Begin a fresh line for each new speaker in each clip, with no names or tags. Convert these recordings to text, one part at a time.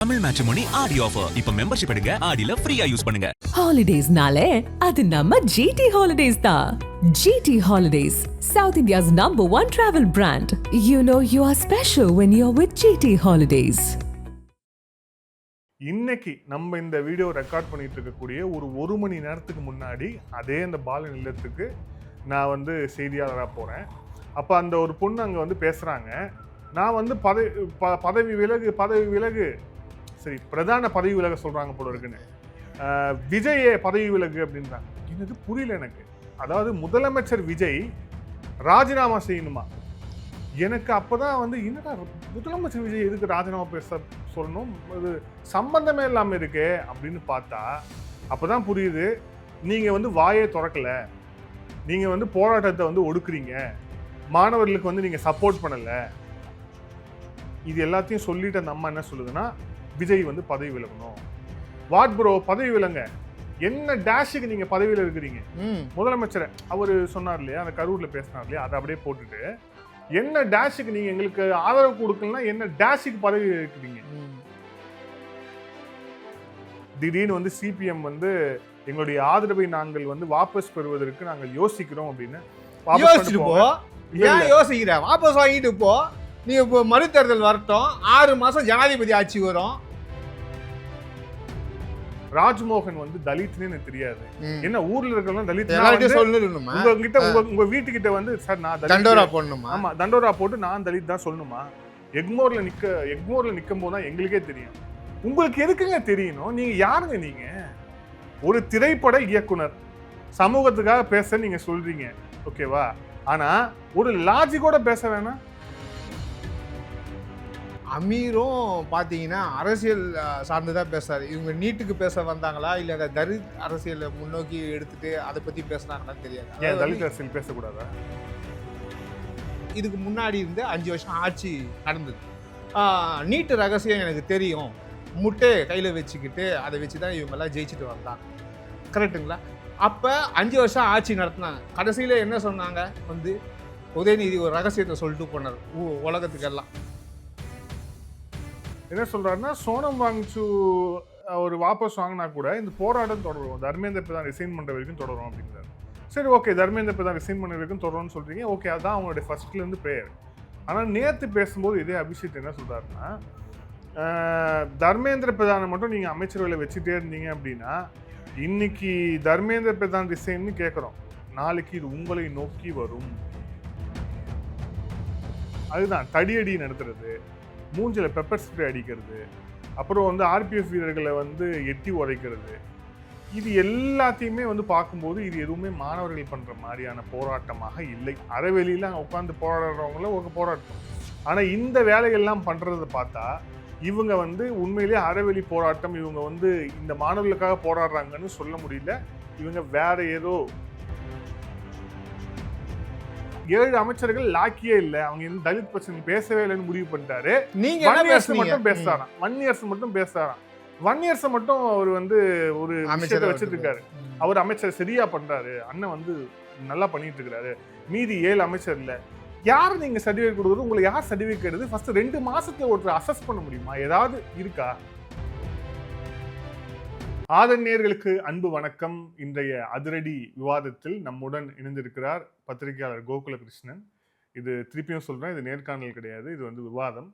Tamil matrimony ஆடி offer இப்ப membership எடுங்க ஆடில ஃப்ரீயா யூஸ் பண்ணுங்க.
ஹாலிடேஸ்னாலே அது நம்ம GT Holidays தான். GT Holidays, South India's #1 travel brand. You know you are special when you're with GT Holidays.
இன்னைக்கு நம்ம இந்த வீடியோ ரெக்கார்ட் பண்ணிட்டு இருக்கக்கூடிய ஒரு மணி நேரத்துக்கு முன்னாடி அதே அந்த பால நிலையத்துக்கு நான் வந்து செய்தியாளராக போகிறேன். அப்போ அந்த ஒரு பொண்ணு அங்கே வந்து பேசுகிறாங்க. நான் வந்து பதவி விலகு சரி பிரதான பதவி விலக சொல்கிறாங்க போல இருக்குன்னு, விஜயே பதவி விலகு அப்படின்றாங்க. இது புரியல எனக்கு. அதாவது முதலமைச்சர் விஜய் ராஜினாமா செய்யணுமா? எனக்கு அப்போதான் வந்து என்னடா முதலமைச்சர் விஜய் எதுக்கு ராஜினாமா பேச சொல்லணும், அது சம்பந்தமே இல்லாமல் இருக்கே அப்படின்னு பார்த்தா அப்போதான் புரியுது. நீங்கள் வந்து வாயே திறக்கலை, நீங்கள் வந்து போராட்டத்தை வந்து ஒடுக்குறீங்க, மாணவர்களுக்கு வந்து நீங்கள் சப்போர்ட் பண்ணலை. இது எல்லாத்தையும் சொல்லிட்டு அந்த அம்மா என்ன சொல்லுதுன்னா, விஜய் வந்து பதவி விலகணும். வாட் ப்ரோ பதவி விலங்க? என்ன டேஷுக்கு நீங்க பதவியில் இருக்கிறீங்க? முதலமைச்சர் அவர் சொன்னார் இல்லையா, அந்த கரூர்ல பேசினார் இல்லையா, அதை அப்படியே போட்டுட்டு என்ன டேஷுக்கு நீங்க எங்களுக்கு ஆதரவு கொடுக்கலாம், என்ன டேஷுக்கு பதவி இருக்கிறீங்க? திடீர்னு வந்து சிபிஎம் வந்து எங்களுடைய ஆதரவை நாங்கள் வந்து வாபஸ் பெறுவதற்கு நாங்கள் யோசிக்கிறோம் அப்படின்னு
யோசிக்கிறேன். வாபஸ் வாங்கிட்டு போ, நீ இப்போ மறு தேர்தல் வரட்டும், 6 மாசம் ஜனாதிபதி ஆட்சி வரும்.
ராஜ்மோகன் வந்து தலித்னு எனக்கு தெரியாது. என்ன ஊர்ல இருக்கிறவங்க தலித்
சொல்லணுமா?
உங்க வீட்டுக்கிட்ட வந்து சார் நான்
தண்டோரா போடணுமா?
ஆமா தண்டோரா போட்டு நான் தலித் தான் சொல்லணுமா? எக்மோர்ல நிக்கும் போது தான் எங்களுக்கே தெரியும். உங்களுக்கு எதுக்குங்க தெரியணும்? நீங்க யாருங்க? நீங்க ஒரு திரைப்பட இயக்குனர், சமூகத்துக்காக பேச நீங்க சொல்றீங்க, ஓகேவா? ஆனா ஒரு லாஜிக்கோட பேச வேணாம்.
அமீரும் பார்த்தீங்கன்னா அரசியல் சார்ந்துதான் பேசுறாரு. இவங்க நீட்டுக்கு பேச வந்தாங்களா இல்லை அந்த தலித் அரசியலை முன்னோக்கி எடுத்துட்டு அதை பற்றி பேசுனாங்கன்னு தெரியாது.
ஏன் தலித் அரசியல் பேசக்கூடாதா?
இதுக்கு முன்னாடி இருந்து 5 வருஷம் ஆட்சி நடந்தது. நீட்டு ரகசியம் எனக்கு தெரியும், முட்டை கையில் வச்சுக்கிட்டு அதை வச்சு தான் இவங்கெல்லாம் ஜெயிச்சுட்டு வந்தாங்க, கரெக்டுங்களா? அப்போ 5 வருஷம் ஆட்சி நடத்தினாங்க. கடைசியில் என்ன சொன்னாங்க, வந்து உதயநிதி ஒரு ரகசியத்தை சொல்லிட்டு போனார் உலகத்துக்கெல்லாம்.
என்ன சொல்றாருன்னா, சோனம் வாங்சு ஒரு வாபஸ் வாங்கினா கூட இந்த போராட்டம் தொடரும், தர்மேந்திர பிரதான் ரிசைன் பண்ணுற வரைக்கும் தொடரும் அப்படிங்கிறாரு. சரி ஓகே, தர்மேந்திர பிரதான் ரிசைன் பண்ண வரைக்கும் தொடரும்னு சொல்றீங்க, ஓகே, அதுதான் அவங்களுடைய ஃபர்ஸ்ட்லேருந்து ப்ரேயர். ஆனால் நேற்று பேசும்போது இதே அபிஷேக் என்ன சொல்றாருன்னா, தர்மேந்திர பிரதானை மட்டும் நீங்கள் அமைச்சரவையில் வச்சுட்டே இருந்தீங்க அப்படின்னா, இன்னைக்கு தர்மேந்திர பிரதான் ரிசைன்னு கேட்குறோம், நாளைக்கு இது உங்களை நோக்கி வரும். அதுதான் தடியடி நடத்துறது, மூஞ்சில் பெப்பர் ஸ்ப்ரே அடிக்கிறது, அப்புறம் வந்து ஆர்பிஎஃப் வீரர்களை வந்து எட்டி உதைக்கிறது, இது எல்லாத்தையுமே வந்து பார்க்கும்போது இது எதுவுமே மாணவர்கள் பண்ணுற மாதிரியான போராட்டமாக இல்லை. அறவெளியில் அங்கே உட்காந்து போராடுறவங்கள ஒரு போராட்டம். ஆனால் இந்த வேலையெல்லாம் பண்ணுறதை பார்த்தா இவங்க வந்து உண்மையிலேயே அறவெளி போராட்டம், இவங்க வந்து இந்த மாணவர்களுக்காக போராடுறாங்கன்னு சொல்ல முடியல. இவங்க வேற ஏதோ 7 அமைச்சர்கள் லாக்கியே இல்லை, அவங்க இந்த தலித் பிரச்சனை பேசவே இல்லைன்னு முடிவு பண்ணிட்டாரு.
நீங்க
மட்டும் பேசுறாராம், 1 இயர்ஸ் மட்டும் பேசுறாராம். 1 இயர்ஸ் மட்டும் அவர் வந்து ஒரு அமைச்சரை வச்சுட்டு இருக்காரு. அவர் அமைச்சர் சரியா பண்றாரு, அண்ணன் வந்து நல்லா பண்ணிட்டு இருக்காரு, மீதி 7 அமைச்சர் இல்ல. யாரு நீங்க சர்டிபிகேட் கொடுக்குறது? உங்களை யார் சர்டிபிகேட் எடுத்து ஃபர்ஸ்ட் 2 மாசத்துல ஒருத்தர் அசஸ் பண்ண முடியுமா? ஏதாவது இருக்கா? ஆதன் நேயர்களுக்கு அன்பு வணக்கம். இன்றைய அதிரடி விவாதத்தில் நம்முடன் இணைந்திருக்கிறார் பத்திரிகையாளர் கோகுலகிருஷ்ணன். இது திருப்பியும் சொல்றேன், இது நேர்காணல் கிடையாது, இது வந்து விவாதம்.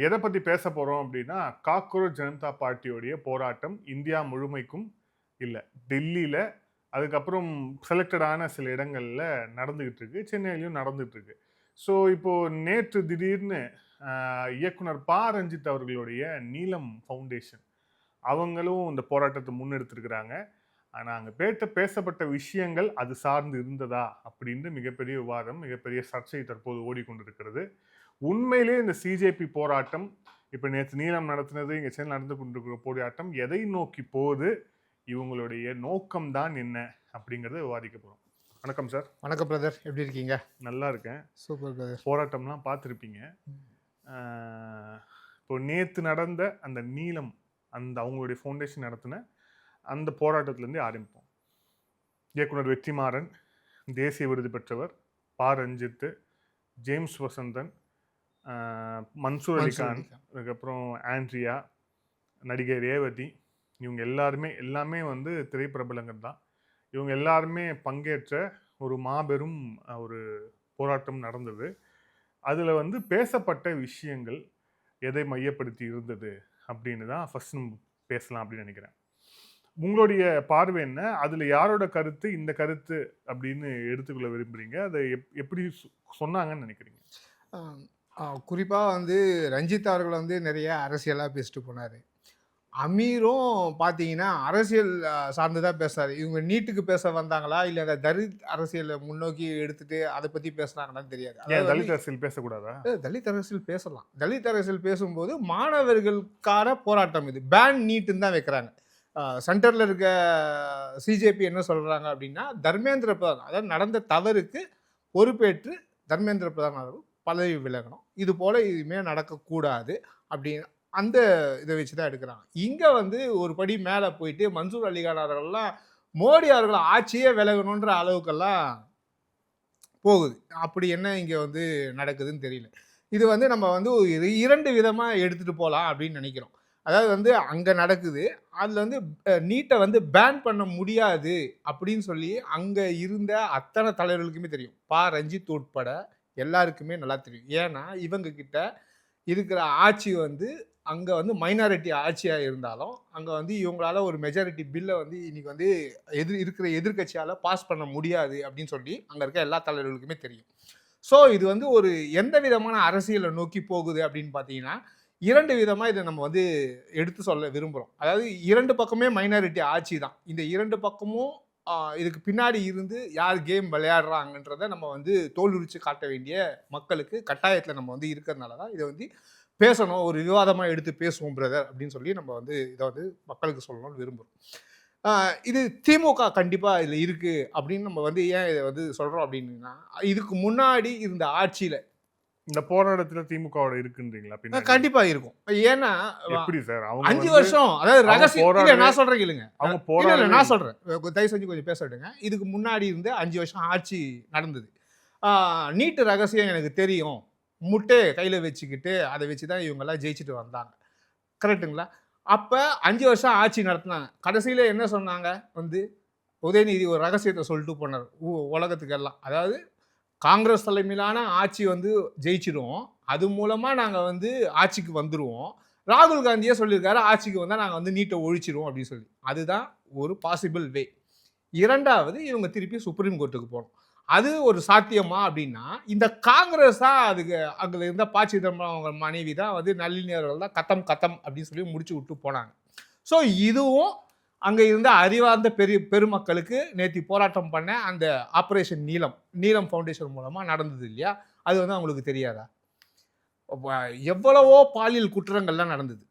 எதை பற்றி பேச போகிறோம் அப்படின்னா, காக்ரோச் ஜனதா பார்ட்டியோடைய போராட்டம் இந்தியா முழுமைக்கும் இல்லை, டெல்லியில், அதுக்கப்புறம் செலக்டடான சில இடங்களில் நடந்துகிட்டு இருக்கு, சென்னையிலையும் நடந்துகிட்டு இருக்கு. ஸோ இப்போது நேற்று திடீர்னு இயக்குனர் ப. ரஞ்சித் அவர்களுடைய நீலம் ஃபவுண்டேஷன் அவங்களும் இந்த போராட்டத்தை முன்னெடுத்திருக்கிறாங்க. ஆனால் அங்கே பேசப்பட்ட விஷயங்கள் அது சார்ந்து இருந்ததா அப்படின்னு மிகப்பெரிய விவாதம், மிகப்பெரிய சர்ச்சை தற்போது ஓடிக்கொண்டிருக்கிறது. உண்மையிலே இந்த சிஜேபி போராட்டம், இப்போ நேற்று நீலம் நடத்தினது, இங்கே சென்னை நடந்து கொண்டிருக்கிற போராட்டம் எதை நோக்கி போகுது, இவங்களுடைய நோக்கம்தான் என்ன அப்படிங்கிறத விவாதிக்க போகிறோம். வணக்கம் சார்.
வணக்கம் பிரதர், எப்படி இருக்கீங்க?
நல்லா இருக்கேன்.
Super brother.
போராட்டம்லாம் பார்த்துருப்பீங்க. இப்போ நேற்று நடந்த அந்த நீலம், அந்த அவங்களுடைய ஃபவுண்டேஷன் நடத்தின அந்த போராட்டத்திலேருந்து ஆரம்பிப்போம். இயக்குனர் வெற்றிமாறன், தேசிய விருது பெற்றவர் ப. ரஞ்சித், ஜேம்ஸ் வசந்தன், மன்சூர் அலிகான், அதுக்கப்புறம் ஆண்ட்ரியா, நடிகை ரேவதி, இவங்க எல்லாமே வந்து திரைப்பிரபலங்கள் தான். இவங்க எல்லாருமே பங்கேற்ற ஒரு மாபெரும் ஒரு போராட்டம் நடந்தது. அதில் வந்து பேசப்பட்ட விஷயங்கள் எதை மையப்படுத்தி இருந்தது அப்படின்னு தான் ஃபர்ஸ்ட் நம்ம பேசலாம் அப்படின்னு நினைக்கிறேன். உங்களுடைய பார்வை என்ன? அதில் யாரோட கருத்து இந்த கருத்து அப்படின்னு எடுத்துக்கொள்ள விரும்புறீங்க? அதை எப்படி சொன்னாங்கன்னு நினைக்கிறீங்க?
குறிப்பாக வந்து ரஞ்சித் அவர்கள் வந்து நிறைய அரசியலாக பேசிட்டு போனார். அமீரும் பார்த்தீங்கன்னா அரசியல் சார்ந்து தான் பேசுறாரு. இவங்க நீட்டுக்கு பேச வந்தாங்களா, இல்லை அந்த தலித் அரசியலை முன்னோக்கி எடுத்துட்டு அதை பற்றி பேசுனாங்களான்னு தெரியாது.
ஏன் தலித் அரசியல் பேசக்கூடாதா?
தலித் அரசியல் பேசலாம். தலித் அரசியல் பேசும்போது மாணவர்களுக்கான போராட்டம் இது. பேன் நீட்டுன்னு தான் வைக்கிறாங்க. சென்டரில் இருக்க சிஜேபி என்ன சொல்கிறாங்க அப்படின்னா, தர்மேந்திர பிரதான், அதாவது நடந்த தவறுக்கு பொறுப்பேற்று தர்மேந்திர பிரதான் அவர்கள் பதவி விலகணும், இது போல் இனிமேல் நடக்கக்கூடாது அப்படின்னு அந்த இதை வச்சு தான் எடுக்கிறாங்க. இங்கே வந்து ஒரு படி மேலே போயிட்டு மன்சூர் அலிகான் அவர்கள்லாம் மோடி அவர்கள் ஆட்சியே விலகணுன்ற அளவுக்கெல்லாம் போகுது. அப்படி என்ன இங்கே வந்து நடக்குதுன்னு தெரியல. இது வந்து நம்ம வந்து இரண்டு விதமாக எடுத்துகிட்டு போகலாம் அப்படின்னு நினைக்கிறோம். அதாவது வந்து அங்கே நடக்குது, அதில் வந்து நீட்டை வந்து பேன் பண்ண முடியாது அப்படின்னு சொல்லி அங்கே இருந்த அத்தனை தலைவர்களுக்குமே தெரியும். ரஞ்சித் உட்பட எல்லாருக்குமே நல்லா தெரியும். ஏன்னா இவங்க கிட்ட இருக்கிற ஆட்சி வந்து அங்கே வந்து மைனாரிட்டி ஆட்சியாக இருந்தாலும் அங்கே வந்து இவங்களால ஒரு மெஜாரிட்டி பில்லை வந்து இன்னைக்கு வந்து இருக்கிற எதிர்கட்சியால் பாஸ் பண்ண முடியாது அப்படின்னு சொல்லி அங்கே இருக்க எல்லா தலைவர்களுக்குமே தெரியும். ஸோ இது வந்து ஒரு எந்த விதமான அரசியலை நோக்கி போகுது அப்படின்னு பார்த்தீங்கன்னா, இரண்டு விதமாக இதை நம்ம வந்து எடுத்து சொல்ல விரும்புகிறோம். அதாவது இரண்டு பக்கமே மைனாரிட்டி ஆட்சி தான். இந்த இரண்டு பக்கமும் இதுக்கு பின்னாடி இருந்து யார் கேம் விளையாடுறாங்கன்றதை நம்ம வந்து தோலுரிச்சு காட்ட வேண்டிய மக்களுக்கு கட்டாயத்தில் நம்ம வந்து இருக்கிறதுனால தான் இதை வந்து பேசணும், ஒரு விவாதமாக எடுத்து பேசுவோம் பிரதர் அப்படின்னு சொல்லி நம்ம வந்து இதை வந்து மக்களுக்கு சொல்லணும்னு விரும்புகிறோம். இது திமுக கண்டிப்பாக இதில் இருக்குது அப்படின்னு நம்ம வந்து ஏன் இதை வந்து சொல்கிறோம் அப்படின்னா, இதுக்கு முன்னாடி இருந்த ஆட்சியில்
இந்த போராட்டத்தில் திமுகவோட இருக்குன்றீங்களா?
கண்டிப்பா இருக்கும். ஏன்னா
எப்படி சார் அவங்க
5 வருஷம், அதாவது ரகசியம் நான் சொல்றேன் கேளுங்க.
அவங்க போராட
நான் சொல்றேன், தயவு செஞ்சு கொஞ்சம் பேச விடுங்க. இதுக்கு முன்னாடி இருந்து 5 வருஷம் ஆட்சி நடந்தது. நீட்டு ரகசியம் எனக்கு தெரியும், முட்டையை கையில் வச்சுக்கிட்டு அதை வச்சு தான் இவங்கெல்லாம் ஜெயிச்சுட்டு வந்தாங்க. கரெக்டுங்களா? அப்போ 5 வருஷம் ஆட்சி நடத்தினாங்க. கடைசியில் என்ன சொன்னாங்க வந்து, உதயநிதி ஒரு ரகசியத்தை சொல்லிட்டு போனார் உலகத்துக்கெல்லாம். அதாவது காங்கிரஸ் தலைமையிலான ஆட்சி வந்து ஜெயிச்சிடுவோம், அது மூலமாக நாங்கள் வந்து ஆட்சிக்கு வந்துடுவோம். ராகுல் காந்தியே சொல்லியிருக்காரு ஆட்சிக்கு வந்தால் நாங்கள் வந்து நீட்டை ஒழிச்சிடுவோம் அப்படின்னு சொல்லி. அதுதான் ஒரு பாசிபிள் வே. இரண்டாவது, இவங்க திருப்பி சுப்ரீம் கோர்ட்டுக்கு போகணும். அது ஒரு சாத்தியமா அப்படின்னா, இந்த காங்கிரஸ் தான் அதுக்கு அங்கே இருந்த சிதம்பரம் அவங்க மனைவி தான் வந்து நளினியர்கள் தான் கத்தம் அப்படின்னு சொல்லி முடிச்சு விட்டு போனாங்க. ஸோ இதுவும் அங்கே இருந்த அறிவார்ந்த பெருமக்களுக்கு நேற்று போராட்டம் பண்ண அந்த ஆப்ரேஷன் நீலம் ஃபவுண்டேஷன் மூலமாக நடந்தது இல்லையா? அது வந்து அவங்களுக்கு தெரியாதா? எவ்வளவோ பாலியல் குற்றங்கள்லாம் நடந்தது,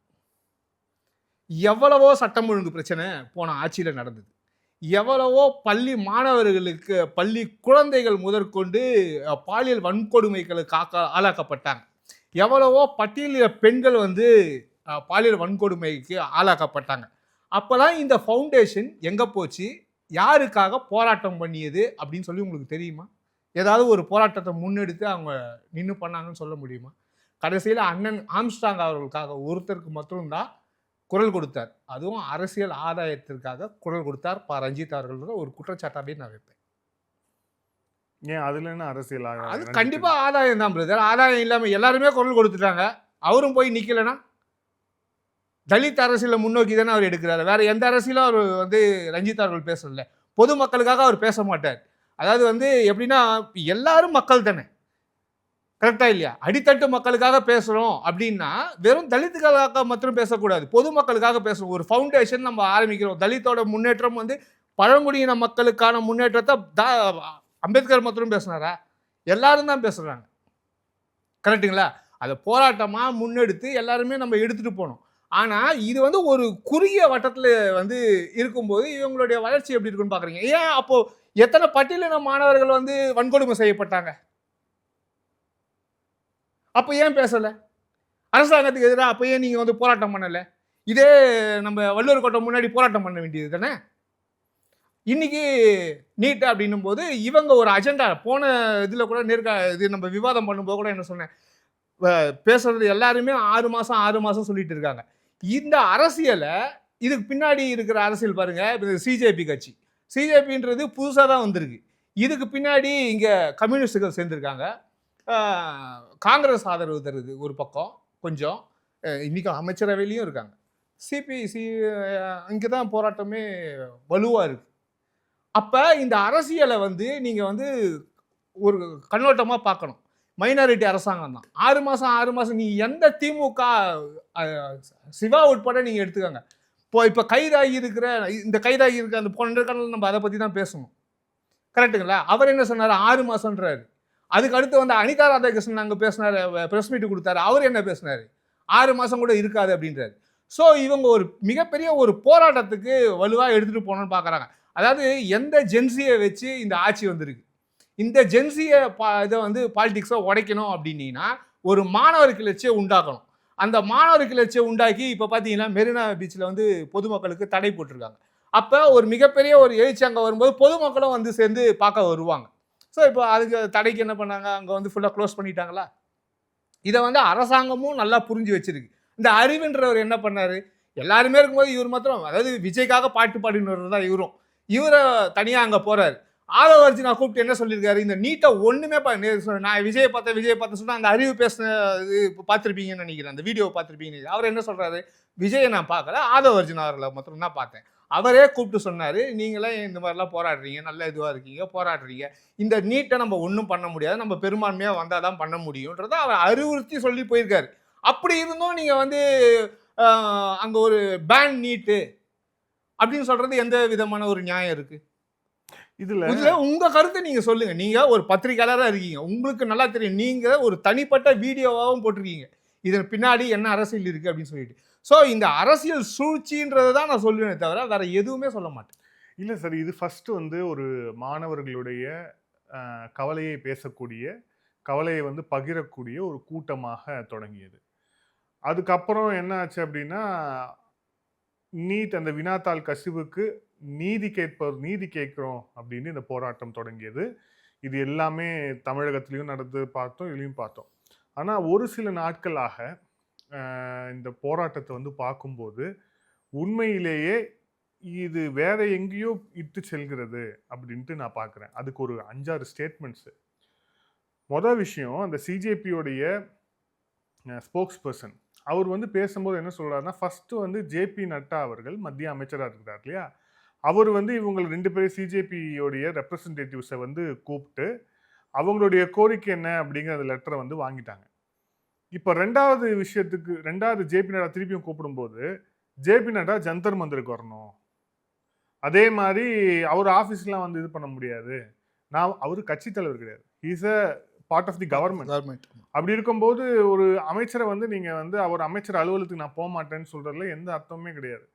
எவ்வளவோ சட்டம் ஒழுங்கு பிரச்சனை போன ஆட்சியில் நடந்தது, எவ்வளவோ பள்ளி மாணவர்களுக்கு பள்ளி குழந்தைகள் முதற்கொண்டு பாலியல் வன்கொடுமைகளுக்கு ஆளாக்கப்பட்டாங்க, எவ்வளவோ பட்டியலிய பெண்கள் வந்து பாலியல் வன்கொடுமைக்கு ஆளாக்கப்பட்டாங்க. அப்போதான் இந்த ஃபவுண்டேஷன் எங்கே போச்சு, யாருக்காக போராட்டம் பண்ணியது அப்படின்னு சொல்லி உங்களுக்கு தெரியுமா? ஏதாவது ஒரு போராட்டத்தை முன்னெடுத்து அவங்க நின்று பண்ணாங்கன்னு சொல்ல முடியுமா? கடைசியில் அண்ணன் ஆம்ஸ்ட்ராங் அவர்களுக்காக ஒருத்தருக்கு மட்டும்தான் குரல் கொடுத்தார், அதுவும் அரசியல் ஆதாயத்திற்காக குரல் கொடுத்தார் ரஞ்சித் அவர்கள். ஒரு குற்றச்சாட்டாவே நான் வைப்பேன்.
ஏன் அதுல என்ன அரசியல்?
அது கண்டிப்பா ஆதாயம் தான் பிரதர். ஆதாயம் இல்லாம எல்லாருமே குரல் கொடுத்துட்டாங்க, அவரும் போய் நிக்கலனா தலித் அரசியலை முன்னோக்கி தானே அவர் எடுக்கிறாரு. வேற எந்த அரசியலும் அவர் வந்து ரஞ்சித் அவர்கள் பேசல. பொதுமக்களுக்காக அவர் பேச மாட்டார். அதாவது வந்து எப்படின்னா, எல்லாரும் மக்கள் தானே, கரெக்டா இல்லையா? அடித்தட்டு மக்களுக்காக பேசுறோம் அப்படின்னா வெறும் தலித்துகளுக்காக மட்டும் பேசக்கூடாது, பொதுமக்களுக்காக பேசணும். ஒரு ஃபவுண்டேஷன் நம்ம ஆரம்பிக்கிறோம். தலித்தோட முன்னேற்றம் வந்து பழங்குடியின மக்களுக்கான முன்னேற்றத்தை அம்பேத்கர் மட்டும் பேசினாரா? எல்லாரும் தான் பேசுறாங்க. கரெக்டுங்களா? அதை போராட்டமாக முன்னெடுத்து எல்லாருமே நம்ம எடுத்துட்டு போனோம். ஆனால் இது வந்து ஒரு குறுகிய வட்டத்தில் வந்து இருக்கும்போது இவங்களுடைய வளர்ச்சி எப்படி இருக்குன்னு பார்க்குறீங்க. ஏன் அப்போ எத்தனை பட்டியலின மாணவர்கள் வந்து வன்கொடுமை செய்யப்பட்டாங்க? அப்போ ஏன் பேசலை? அரசாங்கத்துக்கு எதிராக அப்போ ஏன் நீங்கள் வந்து போராட்டம் பண்ணலை? இதே நம்ம வள்ளுவர் கோட்டை முன்னாடி போராட்டம் பண்ண வேண்டியது தானே. இன்னைக்கு நீட் அப்படின்னும் போது இவங்க ஒரு அஜெண்டா போன இதில் கூட இது நம்ம விவாதம் பண்ணும்போது கூட என்ன சொன்னேன், பேசுறது எல்லாருமே 6 மாதம் சொல்லிட்டு இருக்காங்க. இந்த அரசியலை இதுக்கு பின்னாடி இருக்கிற அரசியல் பாருங்க, இப்போ சிஜேபி கட்சி, சிஜேபின்றது புதுசாக தான் வந்திருக்கு. இதுக்கு பின்னாடி இங்கே கம்யூனிஸ்டுகள் சேர்ந்துருக்காங்க, காங்கிரஸ் ஆதரவு தருது ஒரு பக்கம் கொஞ்சம், இன்னைக்கு அமைச்சரவையிலையும் இருக்காங்க. சிபிசி இங்கே தான் போராட்டமே வலுவாக இருக்குது. அப்போ இந்த அரசியலை வந்து நீங்கள் வந்து ஒரு கண்ணோட்டமாக பார்க்கணும். மைனாரிட்டி அரசாங்கம் தான். 6 மாதம் நீ எந்த திமுக சிவா உட்பட நீங்கள் எடுத்துக்கோங்க. இப்போ கைதாகி இருக்கிற அந்த பொண்ணு நம்ம அதை பற்றி தான் பேசணும். கரெக்டுங்களா? அவர் என்ன சொன்னார்? 6 மாதம்ன்றாரு. அதுக்கு அடுத்து வந்து அனிதா ராதாகிருஷ்ணன் அங்கே பேசினார், ப்ரெஸ் மீட் கொடுத்தாரு. அவர் என்ன பேசினார்? 6 மாதம் கூட இருக்காது அப்படின்றாரு. ஸோ இவங்க ஒரு மிகப்பெரிய ஒரு போராட்டத்துக்கு வலுவாக எடுத்துகிட்டு போகணும்னு பார்க்குறாங்க. அதாவது எந்த ஜென்சியை வச்சு இந்த ஆட்சி வந்திருக்கு, இந்த ஜென்சியை இதை வந்து பாலிடிக்ஸை உடைக்கணும் அப்படின்னீங்கன்னா ஒரு மாணவர் கிளர்ச்சியை உண்டாக்கணும். அந்த மாணவர் கிளர்ச்சியை உண்டாக்கி இப்போ பார்த்தீங்கன்னா மெரினா பீச்சில் வந்து பொதுமக்களுக்கு தடை போட்டிருக்காங்க. அப்போ ஒரு மிகப்பெரிய ஒரு எழுச்சி அங்கே வரும்போது பொதுமக்களும் வந்து சேர்ந்து பார்க்க வருவாங்க. ஸோ இப்போ அதுக்கு தடைக்கு என்ன பண்ணாங்க? அங்கே வந்து ஃபுல்லாக க்ளோஸ் பண்ணிட்டாங்களா? இதை வந்து அரசாங்கமும் நல்லா புரிஞ்சு வச்சிருக்கு. இந்த அறிவுன்றவர் என்ன பண்ணார்? எல்லாருமே இருக்கும்போது இவர் மாத்திரம், அதாவது விஜய்க்காக பாட்டு பாடினவர் தான் இவரை தனியாக அங்கே போகிறாரு. ஆதவ அர்ஜுனா கூப்பிட்டு என்ன சொல்லியிருக்காரு? இந்த நீட்டை ஒன்றுமே நான் விஜயை பார்த்தேன் சொன்னால் அந்த அறிவு பேசின இது பார்த்துருப்பீங்கன்னு நினைக்கிறேன், அந்த வீடியோவை பார்த்துருப்பீங்க. அவர் என்ன சொல்கிறாரு? விஜயை நான் பார்க்கல, ஆதவ அர்ஜுனா அவர்களை மாத்திரம் தான் பார்த்தேன். அவரே கூப்பிட்டு சொன்னார், நீங்களே இந்த மாதிரிலாம் போராடுறீங்க, நல்ல இதுவாக இருக்கீங்க, போராடுறீங்க, இந்த நீட்டை நம்ம ஒன்றும் பண்ண முடியாது, நம்ம பெரும்பான்மையாக வந்தால் தான் பண்ண முடியுன்றதை அவர் அறிவுறுத்தி சொல்லி போயிருக்காரு. அப்படி இருந்தும் நீங்கள் வந்து அங்கே ஒரு பேன் நீட்டு அப்படின்னு சொல்கிறது எந்த விதமான ஒரு நியாயம் இருக்குது? இதுல உங்க கருத்தை நீங்க சொல்லுங்க. நீங்க ஒரு பத்திரிகையாளரா இருக்கீங்க, உங்களுக்கு நல்லா தெரியும். நீங்க ஒரு தனிப்பட்ட வீடியோவாகவும் போட்டிருக்கீங்க, இதன் பின்னாடி என்ன அரசியல் இருக்கு அப்படின்னு சொல்லிட்டு. ஸோ இந்த அரசியல் சூழ்ச்சின்றதை தான் நான் சொல்லுவேனே தவிர வேற எதுவுமே சொல்ல மாட்டேன்.
இல்லை சார், இது ஃபர்ஸ்ட் வந்து ஒரு மாணவர்களுடைய கவலையை பேசக்கூடிய, கவலையை வந்து பகிரக்கூடிய ஒரு கூட்டமாக தொடங்கியது. அதுக்கப்புறம் என்ன ஆச்சு அப்படின்னா, நீட் அந்த வினாத்தாள் கசிவுக்கு நீதி கேட்கிறோம் அப்படின்னு இந்த போராட்டம் தொடங்கியது. இது எல்லாமே தமிழகத்திலையும் நடந்து பார்த்தோம், இதுலையும் பார்த்தோம். ஆனால் ஒரு சில நாட்களாக இந்த போராட்டத்தை வந்து பார்க்கும்போது உண்மையிலேயே இது வேற எங்கேயோ இட்டு செல்கிறது அப்படின்ட்டு நான் பார்க்குறேன். அதுக்கு ஒரு 5-6 ஸ்டேட்மெண்ட்ஸு. மொதல் விஷயம், அந்த சிஜேபியோடைய ஸ்போக்ஸ் பர்சன் அவர் வந்து பேசும்போது என்ன சொல்கிறாருன்னா, ஃபஸ்ட்டு வந்து ஜேபி நட்டா அவர்கள் மத்திய அமைச்சராக இருக்கிறார் இல்லையா, அவர் வந்து இவங்க 2 பேரும் சிஜேபியோடைய ரெப்ரசன்டேட்டிவ்ஸை வந்து கூப்பிட்டு அவங்களுடைய கோரிக்கை என்ன அப்படிங்கிற அந்த லெட்டரை வந்து வாங்கிட்டாங்க. இப்போ ரெண்டாவது ஜேபி நட்டா திருப்பியும் கூப்பிடும்போது ஜேபி நட்டா ஜந்தர் மந்திருக்கு வரணும், அதே மாதிரி அவர் ஆஃபீஸ்லாம் வந்து இது பண்ண முடியாது, அவர் கட்சி தலைவர் கிடையாது, he's a part of the government. அப்படி இருக்கும்போது ஒரு அமைச்சரை வந்து நீங்க வந்து அவர் அமைச்சர் அலுவலகத்துக்கு நான் போக மாட்டேன்னு சொல்றதுல எந்த அர்த்தமே கிடையாது.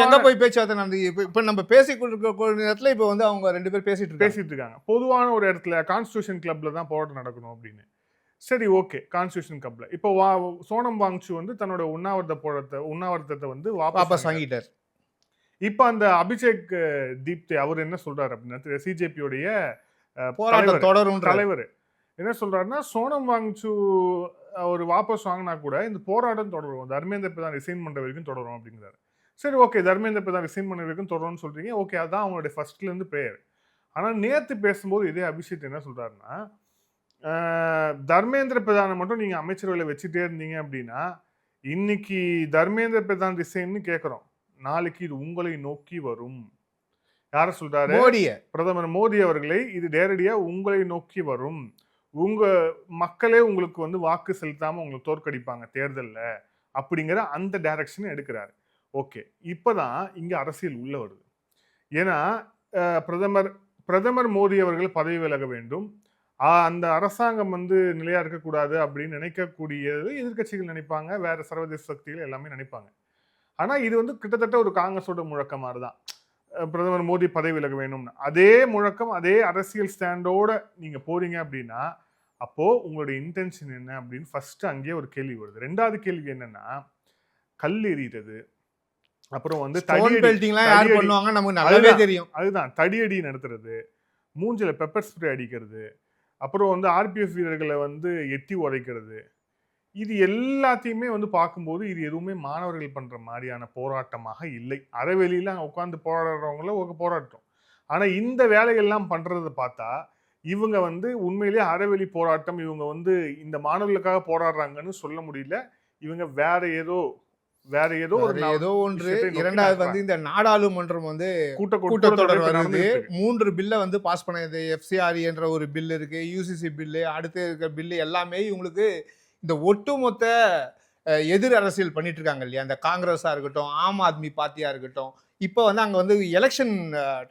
எங்க போய் பேச்சுவார்த்தை நடந்து இப்ப நம்ம பேசிக்கொண்டிருக்க இடத்துல இப்ப வந்து அவங்க 2 பேர் பேசிட்டு இருக்காங்க.
பொதுவான ஒரு இடத்துல கான்ஸ்டியூஷன் கிளப்ல தான் போராட்டம் நடக்கணும் அப்படின்னு. சரி, ஓகே, கான்ஸ்டியூஷன் கிளப்ல இப்போ சோனம் வாங்சு வந்து தன்னோட உண்ணாவிரதத்தை வந்து வாபஸ் வாங்கிட்டார். இப்போ அந்த அபிஷேக் தீப்தே அவர் என்ன சொல்றாரு அப்படின்னா, சிஜேபியோடைய தலைவர் என்ன சொல்றாருன்னா, சோனம் வாங்சு ஒரு வாபஸ் வாங்கினா கூட இந்த போராட்டம் தொடரும், தர்மேந்திர பிரதான் ரிசைன் பண்ற வரைக்கும் தொடரும் அப்படிங்கிறாரு. சரி, ஓகே, தர்மேந்திர பிரதான் ரிசைன் பண்ண வரைக்கும் தொடரும்னு சொல்றீங்க, ஓகே, அதுதான் அவங்களுடைய ஃபர்ஸ்ட்லேருந்து ப்ரேயர். ஆனால் நேற்று பேசும்போது இதே அபிஷேக் என்ன சொல்றாருன்னா, தர்மேந்திர பிரதானை மட்டும் நீங்கள் அமைச்சரவையில் வச்சுட்டே இருந்தீங்க அப்படின்னா இன்னைக்கு தர்மேந்திர பிரதான் ரிசைன்னு கேட்குறோம், நாளைக்கு இது உங்களை நோக்கி வரும். யார சொல்றாரு? பிரதமர் மோடி அவர்களை இது நேரடியாக உங்களை நோக்கி வரும், உங்க மக்களே உங்களுக்கு வந்து வாக்கு செலுத்தாம உங்களுக்கு தோற்கடிப்பாங்க தேர்தலில் அப்படிங்கிற அந்த டைரக்ஷன் எடுக்கிறாரு. ஓகே, இப்போதான் இங்க அரசியல் உள்ள வருது. ஏன்னா பிரதமர் மோடி அவர்கள் பதவி விலக வேண்டும், அந்த அரசாங்கம் வந்து நிலையா இருக்கக்கூடாது அப்படின்னு நினைக்கக்கூடியது எதிர்கட்சிகள் நினைப்பாங்க, வேற சர்வதேச சக்திகள் எல்லாமே நினைப்பாங்க. ஆனா இது வந்து கிட்டத்தட்ட ஒரு காங்கிரஸோட முழக்கம் மாதிரிதான், பிரதமர் மோடி பதவி விலக வேணும்னு. அதே முழக்கம், அதே அரசியல் ஸ்டாண்டோட நீங்க போறீங்க அப்படின்னா அப்போ உங்களுடைய இன்டென்ஷன் என்ன அப்படின்னு ஃபர்ஸ்ட் அங்கேயே ஒரு கேள்வி வருது. 2வது கேள்வி என்னன்னா, கல் எறிகிறது, அப்புறம் வந்து அதுதான் தடியடி நடத்துறது, மூஞ்சில பெப்பர் ஸ்ப்ரே அடிக்கிறது, அப்புறம் வந்து ஆர்பிஎஃப் வீரர்களை வந்து எட்டி உதைக்கிறது, இது எல்லாத்தையுமே வந்து பார்க்கும்போது இது எதுவுமே மாணவர்கள் பண்ற மாதிரியான போராட்டமாக இல்லை. அறவெளியில உட்காந்து போராடுறவங்கள போராட்டம். ஆனா இந்த வேலைகள்லாம் பண்றதை பார்த்தா இவங்க வந்து உண்மையிலேயே அறவெளி போராட்டம், இவங்க வந்து இந்த மாணவர்களுக்காக போராடுறாங்கன்னு சொல்ல முடியல. இவங்க வேற ஏதோ
ஏதோ ஒன்று. இரண்டாவது வந்து இந்த நாடாளுமன்றம் வந்து கூட்டத்தொடர் வருது. 3 பில்லை வந்து பாஸ் பண்ணது. எஃப்சிஆர்இ என்ற ஒரு பில் இருக்கு, யூசிசி பில்லு, அடுத்து இருக்க பில்லு எல்லாமே இவங்களுக்கு இந்த ஒட்டுமொத்த எதிர் அரசியல் பண்ணிட்டு இருக்காங்க இல்லையா? அந்த காங்கிரஸா இருக்கட்டும், ஆம் ஆத்மி பார்ட்டியா இருக்கட்டும். இப்போ வந்து அங்க வந்து எலெக்ஷன்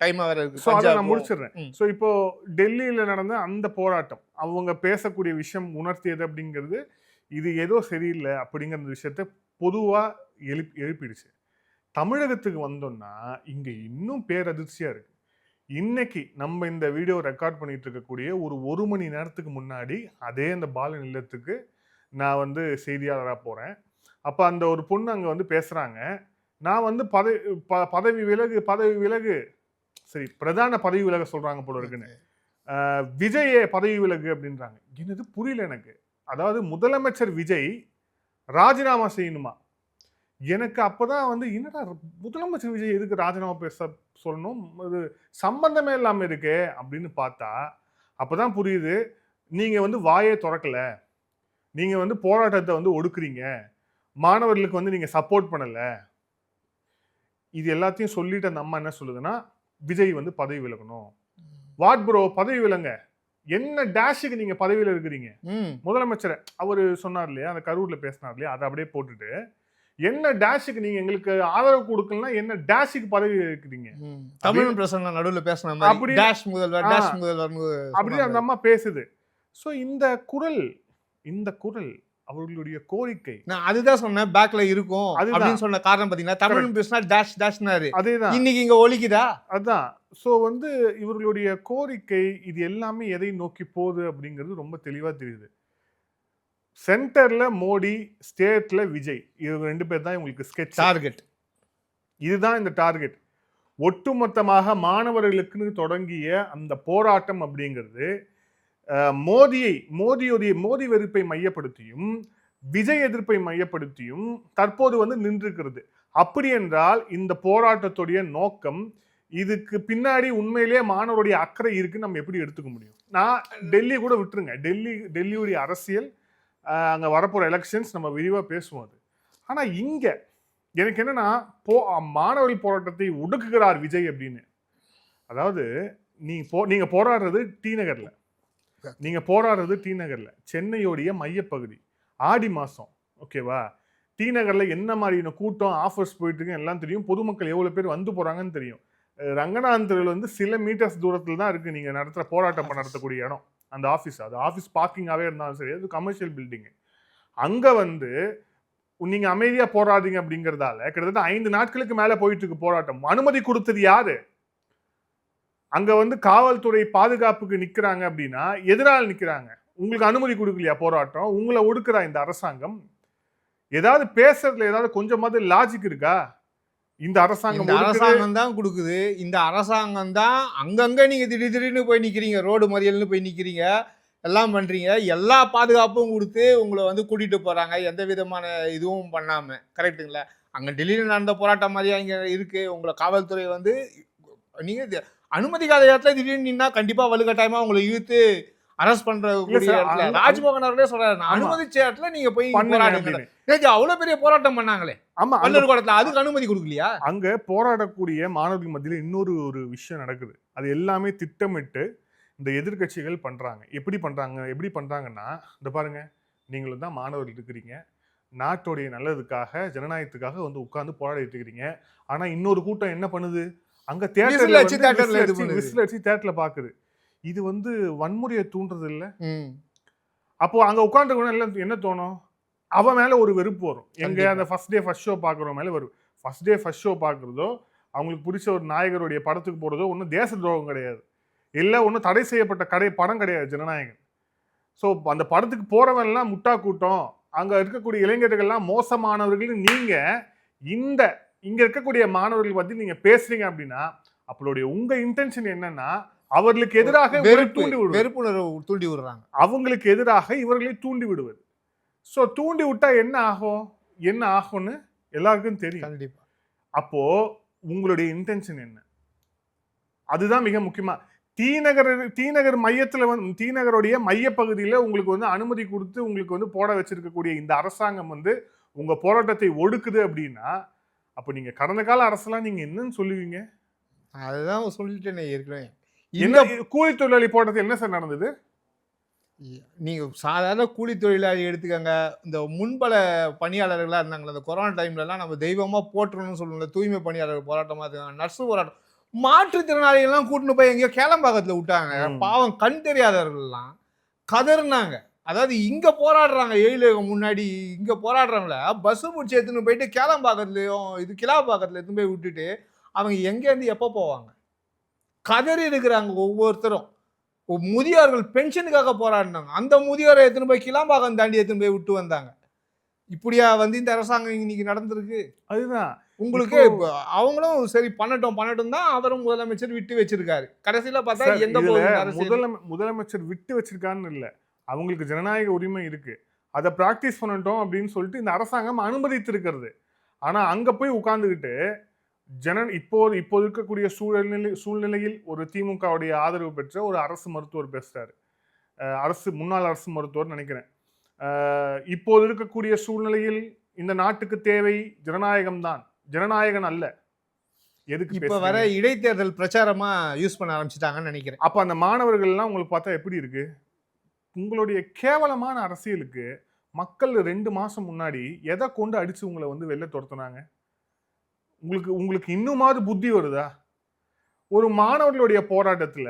டைம் வேற இருக்கு.
நான் முடிச்சிடுறேன். ஸோ இப்போ டெல்லியில நடந்த அந்த போராட்டம் அவங்க பேசக்கூடிய விஷயம் உணர்த்தியது அப்படிங்கிறது இது ஏதோ சரியில்லை அப்படிங்கிற விஷயத்த பொதுவா எழுப்பிடுச்சு. தமிழகத்துக்கு வந்தோம்னா இங்க இன்னும் பேரதிர்ச்சியா இருக்கு. இன்னைக்கு நம்ம இந்த வீடியோ ரெக்கார்ட் பண்ணிட்டு இருக்கக்கூடிய ஒரு மணி நேரத்துக்கு முன்னாடி அதே அந்த பால நிலையத்துக்கு நான் வந்து செய்தியாளராக போறேன். அப்ப அந்த ஒரு பொண்ணு அங்க வந்து பேசுறாங்க. நான் வந்து பதவி விலகு சரி பிரதான பதவி விலக சொல்றாங்க போல இருக்குன்னு. விஜயே பதவி விலகு அப்படின்றாங்க. என்னது புரியல எனக்கு. அதாவது முதலமைச்சர் விஜய் ராஜினாமா செய்யணுமா? எனக்கு அப்பதான் வந்து என்னடா முதலமைச்சர் விஜய் எதுக்கு ராஜினாமா பேச சொல்லணும், அது சம்பந்தமே இல்லாம இருக்கே அப்படின்னு பார்த்தா அப்பதான் புரியுது. நீங்க வந்து வாயே திறக்கல, நீங்க வந்து போராட்டத்தை வந்து ஒடுக்குறீங்க, மாணவர்களுக்கு வந்து நீங்க சப்போர்ட் பண்ணல. இது எல்லாத்தையும் சொல்லிட்டு அந்த அம்மா என்ன சொல்லுதுன்னா விஜய் வந்து பதவி விலகணும். வாட் ப்ரோ பதவி விலங்க? என்ன டேஷுக்கு நீங்க பதவியில இருக்கிறீங்க? முதலமைச்சர் அவரு சொன்னார் இல்லையா, அந்த கரூர்ல பேசினார் இல்லையா, அதை அப்படியே போட்டுட்டு என்ன டேஷுக்கு நீங்க எங்களுக்கு ஆதரவு கொடுக்கலன்னா என்ன டேஷுக்கு பதவி இருக்கிறீங்க?
தமிழ் பிரசன்ன நடுவுல பேசின மாதிரி டேஷ் முதல்வர்
அப்படி அந்த அம்மா பேசுது. சோ இந்த குரல் அவர்களுடைய கோரிக்கை.
நான் அதுதான் சொன்னேன், பேக்ல இருக்கும் அப்படின்னு சொன்ன காரணம் பாத்தீங்கன்னா தமிழ் பேசினா டேஷ் டேஷ்னாரு.
அதேதான்
இன்னைக்கு இங்க ஒலிக்குதா?
அதான். சோ வந்து இவர்களுடைய கோரிக்கை இது எல்லாமே எதை நோக்கி போகுது அப்படிங்கிறது ரொம்ப தெளிவா தெரியுது. சென்டர்ல மோடி, ஸ்டேட்ல விஜய், இவங்க 2 பேர் தான் இவங்களுக்கு ஸ்கெட்ச்
டார்கெட்.
இதுதான் இந்த டார்கெட். ஒட்டுமொத்தமாக மாணவர்களுக்கு தொடங்கிய அந்த போராட்டம் அப்படிங்கிறது மோடி வெறுப்பை மையப்படுத்தியும் விஜய் எதிர்ப்பை மையப்படுத்தியும் தற்போது வந்து நின்றிருக்கிறது. அப்படி என்றால் இந்த போராட்டத்துடைய நோக்கம், இதுக்கு பின்னாடி உண்மையிலேயே மாணவருடைய அக்கறை இருக்குன்னு நம்ம எப்படி எடுத்துக்க முடியும்? நான் டெல்லி கூட விட்டுருங்க, டெல்லியுடைய அரசியல், அங்க வரப்போற எலெக்ஷன்ஸ் நம்ம விரிவா பேசுவோம். அது ஆனா இங்க எனக்கு என்னன்னா மாணவர்கள் போராட்டத்தை ஒடுக்குகிறார் விஜய் அப்படின்னு. அதாவது நீங்க போராடுறது டி நகர்ல, சென்னையோடைய மையப்பகுதி. ஆடி மாசம், ஓகேவா? டி நகர்ல என்ன மாதிரியான கூட்டம், ஆஃபர்ஸ் போயிட்டு இருக்கு எல்லாம் தெரியும். பொதுமக்கள் எவ்வளவு பேர் வந்து போறாங்கன்னு தெரியும். ரங்கநாதன் தெருவில் வந்து சில மீட்டர்ஸ் தூரத்துல தான் இருக்கு நீங்க போராட்டம் நடத்தக்கூடிய இடம். அந்த ஆஃபீஸ், அது ஆஃபீஸ் பார்க்கிங்காவே இருந்தாலும் சரி, அது கமர்ஷியல் பில்டிங். அங்க வந்து நீங்க அமைதியா போராடுறீங்க அப்படிங்கறதால கிட்டத்தட்ட 5 நாட்களுக்கு மேல போயிட்டு இருக்கு போராட்டம். அனுமதி கொடுத்தது யாரு? அங்க வந்து காவல்துறை பாதுகாப்புக்கு நிக்கிறாங்க அப்படின்னா எதிரால் நிக்கிறாங்க. உங்களுக்கு அனுமதி கொடுக்கலையா போராட்டம்? உங்களை ஒடுக்குறா இந்த அரசாங்கம்? ஏதாவது பேசுறதுல ஏதாவது கொஞ்சமாவது லாஜிக் இருக்கா? இந்த அரசாங்கம்
தான் கொடுக்குது. இந்த அரசாங்கம் தான் அங்கங்க நீங்க திடீர்னு போய் நிக்கிறீங்க, ரோடு மறியல்னு போய் நிக்கிறீங்க, எல்லாம் பண்றீங்க. எல்லா பாதுகாப்பும் கொடுத்து உங்களை வந்து கூட்டிட்டு போறாங்க, எந்த விதமான இதுவும் பண்ணாம. கரெக்டுங்களா? அங்க டெல்லியில் நடந்த போராட்டம் மாதிரியா இங்க இருக்கு? உங்களை காவல்துறை வந்து நீங்க அனுமதிக்காத இடத்துல திடீர்னு நின்னா கண்டிப்பா வலுக்கட்டாயமா உங்களை இழுத்து அரெஸ்ட் பண்ற ராஜ்மோகன் அவர்களே சொல்றாரு, அனுமதிச்ச இடத்துல நீங்க போய் அவ்வளவு பெரிய போராட்டம் பண்ணாங்களே.
ஆமா,
அதுக்கு அனுமதி கொடுக்கலையா?
அங்க போராடக்கூடிய மாணவர்கள் மத்தியில இன்னொரு விஷயம் நடக்குது. அது எல்லாமே திட்டமிட்டு இந்த எதிர்கட்சிகள் பண்றாங்க. எப்படி பண்றாங்கன்னா, இந்த பாருங்க, நீங்களும் தான் மாணவர்கள் இருக்கிறீங்க, நாட்டுடைய நல்லதுக்காக, ஜனநாயகத்துக்காக வந்து உட்கார்ந்து போராடிட்டு இருக்கிறீங்க. ஆனா இன்னொரு கூட்டம் என்ன பண்ணுது? அங்க தியேட்டர்ல விசில் அடிச்சு தியேட்டர்ல பாக்குது. இது வந்து வன்முறையை தூண்டுறது இல்ல? அப்போ அங்க உட்கார்ந்து என்ன தோணும்? அவன் மேல ஒரு வெறுப்பு வரும். எங்க அந்த ஃபர்ஸ்ட் டே ஃபர்ஸ்ட் ஷோ பாக்குறவங்க மேல வரும். ஃபர்ஸ்ட் டே ஃபர்ஸ்ட் ஷோ பாக்குறதோ, அவங்களுக்கு பிடிச்ச ஒரு நாயகருடைய படத்துக்கு போறதோ ஒன்றும் தேச துரோகம் கிடையாது, இல்ல ஒன்றும் தடை செய்யப்பட்ட படம் கிடையாது ஜனநாயகம். ஸோ அந்த படத்துக்கு போறவன் எல்லாம் முட்டா கூட்டம், அங்க இருக்கக்கூடிய இளைஞர்கள்லாம் மோசமானவர்கள். நீங்க இங்க இருக்கக்கூடிய மாணவர்கள் பத்தி நீங்க பேசுறீங்க அப்படின்னா அவங்களுடைய உங்க இன்டென்ஷன் என்னன்னா அவர்களுக்கு எதிராக
வெறுப்புணர்வு தூண்டி விடுறாங்க.
அவங்களுக்கு எதிராக இவர்களை தூண்டி விடுவது. ஸோ தூண்டி விட்டா என்ன ஆகும்னு எல்லாருக்கும் தெரியும்.
கண்டிப்பா.
அப்போ உங்களுடைய இன்டென்ஷன் என்ன, அதுதான் மிக முக்கியமா. தீநகர் மையத்துல வந்து தீநகருடைய மையப்பகுதியில உங்களுக்கு வந்து அனுமதி கொடுத்து உங்களுக்கு வந்து போட வச்சிருக்கக்கூடிய இந்த அரசாங்கம் வந்து உங்க போராட்டத்தை ஒடுக்குது அப்படின்னா, அப்ப நீங்க கடந்த கால அரசெல்லாம் நீங்க என்னன்னு சொல்லுவீங்க?
அதுதான் சொல்லிட்டேனே ஏற்கனவே.
என்ன கூலி தொழிலாளி போராட்டத்தில் என்ன சார் நடந்தது?
நீங்க சாதாரண கூலி தொழிலாளி எடுத்துக்கங்க. இந்த முன்பல பணியாளர்களா இருந்தாங்களே, அந்த கொரோனா டைம்லலாம் நம்ம தெய்வமா போற்றணும்னு சொல்லுவோம்ல, தூய்மை பணியாளர்கள் போராட்டமா இருக்காங்க, நர்ஸு போராட்டம், மாற்றுத்திறனாளிகள்லாம் கூட்டின்னு போய் எங்கேயோ கேளம்பாக்கத்தில் விட்டாங்க. பாவம் கண் தெரியாதவர்கள்லாம் கதறினாங்க. அதாவது இங்க போராடுறாங்க, எழிலகம் முன்னாடி இங்க போராடுறாங்கள, பஸ்ஸு பிடிச்சி எடுத்துன்னு போயிட்டு கேளம்பாக்கத்துலையும் இது கிளாம்பாக்கத்தில் எடுத்துன்னு போய் விட்டுட்டு அவங்க எங்கேருந்து எப்போ போவாங்க? கதறி இருக்கிறாங்க ஒவ்வொருத்தரும். முதியோர்கள் பென்ஷனுக்காக போராடினாங்க. அந்த முதியோரை எடுத்துன்னு போய் கிளாம்பாக்கம் தாண்டி எடுத்துன்னு போய் விட்டு வந்தாங்க. இப்படியா வந்து இந்த அரசாங்கம் இன்னைக்கு நடந்திருக்கு?
அதுதான்
உங்களுக்கு அவங்களும் சரி பண்ணட்டும் தான் அவரும் முதலமைச்சர் விட்டு வச்சிருக்காரு. கடைசியில பார்த்தா எந்த
முதலமைச்சர் விட்டு வச்சிருக்கான்னு இல்ல, அவங்களுக்கு ஜனநாயக உரிமை இருக்கு, அதை பிராக்டிஸ் பண்ணட்டும் அப்படின்னு சொல்லிட்டு இந்த அரசாங்கம் அனுமதித்து இருக்கிறது. ஆனா அங்க போய் உட்கார்ந்துகிட்டு இப்போது இருக்கக்கூடிய சூழ்நிலையில் ஒரு திமுகவுடைய ஆதரவு பெற்ற ஒரு அரசு மருத்துவர் பேசுறாரு. முன்னாள் அரசு மருத்துவர் நினைக்கிறேன். இப்போது இருக்கக்கூடிய சூழ்நிலையில் இந்த நாட்டுக்கு தேவை ஜனநாயகம் தான், ஜனநாயகன் அல்ல. எதுக்கு
இப்ப வர இடைத்தேர்தல் பிரச்சாரமா யூஸ் பண்ண ஆரம்பிச்சிட்டாங்கன்னு நினைக்கிறேன்.
அப்ப அந்த மாணவர்கள் எல்லாம் உங்களுக்கு பார்த்தா எப்படி இருக்கு? உங்களுடைய கேவலமான அரசியலுக்கு மக்கள் 2 மாசம் முன்னாடி எதை கொண்டு அடிச்சு உங்களை வந்து வெளில துரத்துனாங்க? உங்களுக்கு இன்னுமாவது புத்தி வருதா? ஒரு மாணவர்களுடைய போராட்டத்துல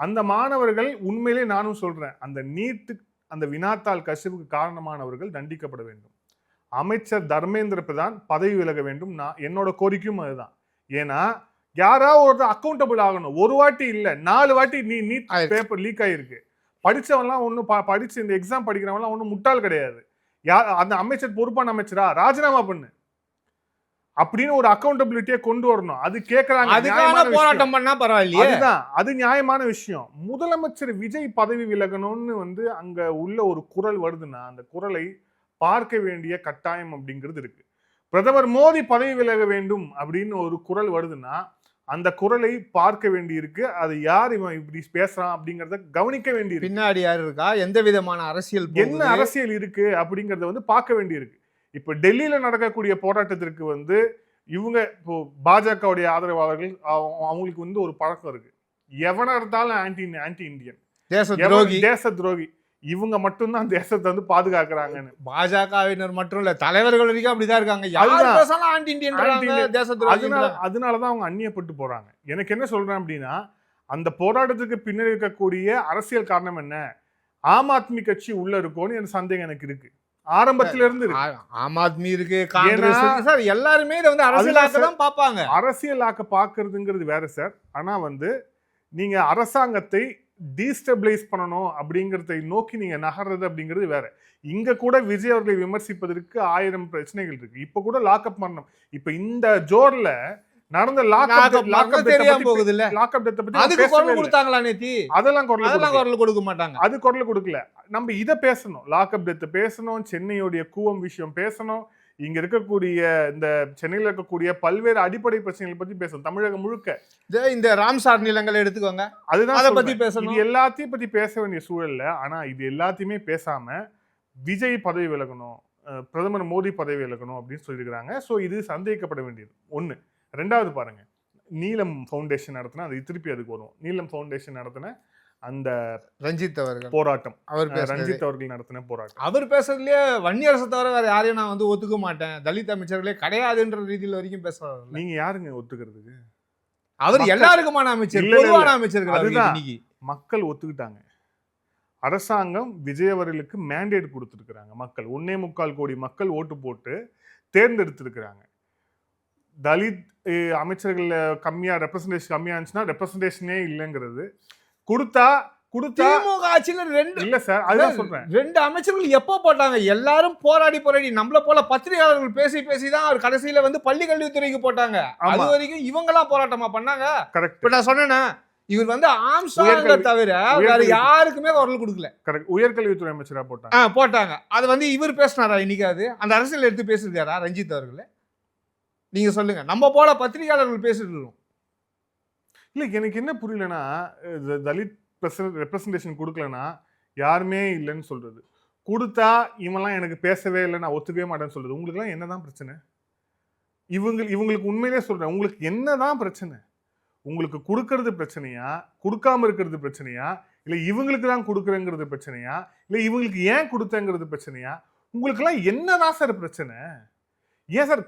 அந்த மாணவர்கள், உண்மையிலே நானும் சொல்றேன், அந்த வினாத்தாள் கசிவுக்கு காரணமானவர்கள் தண்டிக்கப்பட வேண்டும். அமைச்சர் தர்மேந்திர பிரதான் பதவி விலக வேண்டும். என்னோட கோரிக்கையும் அதுதான். ஏன்னா யாராவது ஒரு அக்கௌண்டபிள் ஆகணும். ஒரு வாட்டி இல்ல, 4 வாட்டி நீட் பேப்பர் லீக் ஆயிருக்கு. படிச்சவன்லாம் ஒன்னும் படிச்சு இந்த எக்ஸாம் படிக்கிறவன்லாம் ஒன்னும் முட்டாள் கிடையாது. அந்த அமைச்சர் பொறுப்பான அமைச்சரா, ராஜினாமா பண்ணு அப்படின்னு ஒரு அக்கௌண்டபிலிட்டியை கொண்டு வரணும். அது கேட்கறாங்க,
போராட்டம் பண்ணா பரவாயில்லையே,
அதுதான் அது நியாயமான விஷயம். முதலமைச்சர் விஜய் பதவி விலகணும்னு வந்து அங்க உள்ள ஒரு குரல் வருதுன்னா, அந்த குரலை பார்க்க வேண்டிய கட்டாயம் அப்படிங்கிறது இருக்கு. பிரதமர் மோடி பதவி விலக வேண்டும் அப்படின்னு ஒரு குரல் வருதுன்னா அந்த குரலை பார்க்க வேண்டி இருக்கு. அது யார் இவன் இப்படி பேசுறான் அப்படிங்கறத கவனிக்க வேண்டி இருக்கு.
பின்னாடி யார் இருக்கா, எந்த விதமான அரசியல்,
என்ன அரசியல் இருக்கு அப்படிங்கறத வந்து பார்க்க வேண்டி இருக்கு. இப்ப டெல்லியில நடக்கக்கூடிய போராட்டத்திற்கு வந்து இவங்க இப்போ பாஜகவுடைய ஆதரவாளர்கள், அவங்களுக்கு வந்து ஒரு பழக்கம் இருக்கு, எவனா இருந்தாலும் ஆன்டி இந்தியன், தேச துரோகி, இவங்க மட்டும்தான் தேசத்தை வந்து பாதுகாக்கிறாங்கன்னு.
பாஜகவினர் மட்டும் இல்ல, தலைவர்கள் வரைக்கும் அப்படிதான் இருக்காங்க.
அதனாலதான் அவங்க அந்நியப்பட்டு போறாங்க. எனக்கு என்ன சொல்றேன் அப்படின்னா, அந்த போராட்டத்துக்கு பின்னாடி இருக்கக்கூடிய அரசியல் காரணம் என்ன? ஆம் ஆத்மி கட்சி உள்ள இருக்கும்னு எனக்கு சந்தேகம் எனக்கு இருக்கு. ஆரம்பத்தில இருந்து
ஆம் ஆத்மி இருக்கு, காங்கிரஸ் சார், எல்லாருமே இதை வந்து அரசியலாக்க தான் பார்ப்பாங்க.
அரசியலாக்க பாக்குறதுங்கிறது வேற சார். ஆனா வந்து நீங்க அரசாங்கத்தை டீஸ்டபிளைஸ் பண்ணணும் அப்படிங்கறதை நோக்கி நீங்க நகர்றது அப்படிங்கிறது வேற. இங்க கூட விஜய் அவர்களை விமர்சிப்பதற்கு 1000 பிரச்சனைகள் இருக்கு. இப்ப கூட லாக்அப் பண்ணணும். இப்ப இந்த ஜோர்ல நடந்த லாக்அப் தெரியாம போகுது இல்ல, லாக்அப் டெத் பத்தி
அதுக்கு குரல் கொடுத்தாங்களா நேத்தி?
அதெல்லாம்
குரல் கொடுக்க மாட்டாங்க.
அது குரல் கொடுக்கல. நம்ம இத பேசணும், லாக்அப் டெத் பேசணும், சென்னையோட கூவம் விஷயம் பேசணும், இங்க இருக்கக்கூடிய இந்த சென்னையில இருக்கக்கூடிய பல்வேறு அடிப்படை பிரச்சனைகளை பத்தி பேசணும். தமிழகம் முழுக்க
இந்த ராம்சார் நிலங்களை எடுத்துக்கோங்க,
அதுதான்
அதை பத்தி பேசணும்.
இது எல்லாத்தையும் பத்தி பேச வேண்டிய சூழல்ல. ஆனா இது எல்லாத்தையுமே பேசாம விஜய் பதவி விலகணும், பிரதமர் மோடி பதவி விலகணும் அப்படின்னு சொல்லியிருக்கிறாங்க. ஸோ இது சந்தேகிக்கப்பட வேண்டியது ஒண்ணு. ரெண்டாவது பாருங்க, நீலம் ஃபவுண்டேஷன் நடத்தின, அது திருப்பி அதுக்கு வரும், நீலம் ஃபவுண்டேஷன் நடத்தின அந்த
ரஞ்சித் அவர்கள்
போராட்டம், ரஞ்சித் அவர்கள் நடத்தின போராட்டம்,
அவர் பேசுறதுலயே வன்னியரசை தவிர வேற யாரையும் நான் வந்து ஒத்துக்க மாட்டேன், தலித் அமைச்சர்களே கிடையாதுன்ற ரீதியில் வரைக்கும் பேசுறாரு.
நீங்க யாருங்க ஒத்துக்கிறதுக்கு?
அவர் எல்லாருக்குமான அமைச்சர், பொதுவான அமைச்சர்கள்.
அதுதான் மக்கள் ஒத்துக்கிட்டாங்க. அரசாங்கம் விஜய் அவர்களுக்கு மேண்டேட் கொடுத்துருக்குறாங்க. மக்கள் 1.25 கோடி மக்கள் ஓட்டு போட்டு தேர்ந்தெடுத்திருக்கிறாங்க. தலித் அமைச்சர்கள் கம்மியா, ரெப்ரசன்டேஷன் கம்மியா இருந்துச்சுன்னா ரெப்ரசன்டேஷனே இல்லைங்கிறது. கொடுத்தா
திமுக ஆட்சியில 2
இல்ல சார், அதுதான் சொல்றேன்,
2 அமைச்சர்கள் எப்போ போட்டாங்க? எல்லாரும் போராடி நம்மள போல பத்திரிகையாளர்கள் பேசிதான் அவர் கடைசியில வந்து பள்ளி கல்வித்துறைக்கு போட்டாங்க. அது வரைக்கும் இவங்க எல்லாம் போராட்டமா பண்ணாங்க.
கரெக்ட்.
இப்ப நான் சொன்னேன்னா, இவர் வந்து ஆம்ஸ்ட்ராங்க
உயர்கல்வி-
தவிர வேற
உயர்கல்வி-
யாருக்குமே குரல் கொடுக்கல.
கரெக்ட். உயர்கல்வித்துறை அமைச்சரா போட்டாங்க.
போட்டாங்க. அது வந்து இவர் பேசினாரா இன்னைக்காவது? அந்த அரசியல் எடுத்து பேசியிருக்காரா ரஞ்சித் அவர்கள்? நீங்க சொல்லுங்க. நம்ம போல பத்திரிகையாளர்கள் பேசிட்டு இருக்கோம்.
இல்ல எனக்கு என்ன புரியலன்னா, தலித் ரெப்ரசன்டேஷன் கொடுக்கலன்னா யாருமே இல்லைன்னு சொல்றது, கொடுத்தா இவன்லாம் எனக்கு பேசவே இல்லை நான் ஒத்துக்கவே மாட்டேன்னு சொல்றது. உங்களுக்குலாம் என்னதான் பிரச்சனை? இவங்களுக்கு உண்மையிலே சொல்றேன், உங்களுக்கு என்னதான் பிரச்சனை? உங்களுக்கு கொடுக்கறது பிரச்சனையா, கொடுக்காம இருக்கிறது பிரச்சனையா, இல்லை இவங்களுக்கு தான் கொடுக்குறேங்கிறது பிரச்சனையா, இல்லை இவங்களுக்கு ஏன் கொடுத்தேங்கிறது பிரச்சனையா? உங்களுக்கெல்லாம் என்னதான் சார் பிரச்சனை? ஏன் சார்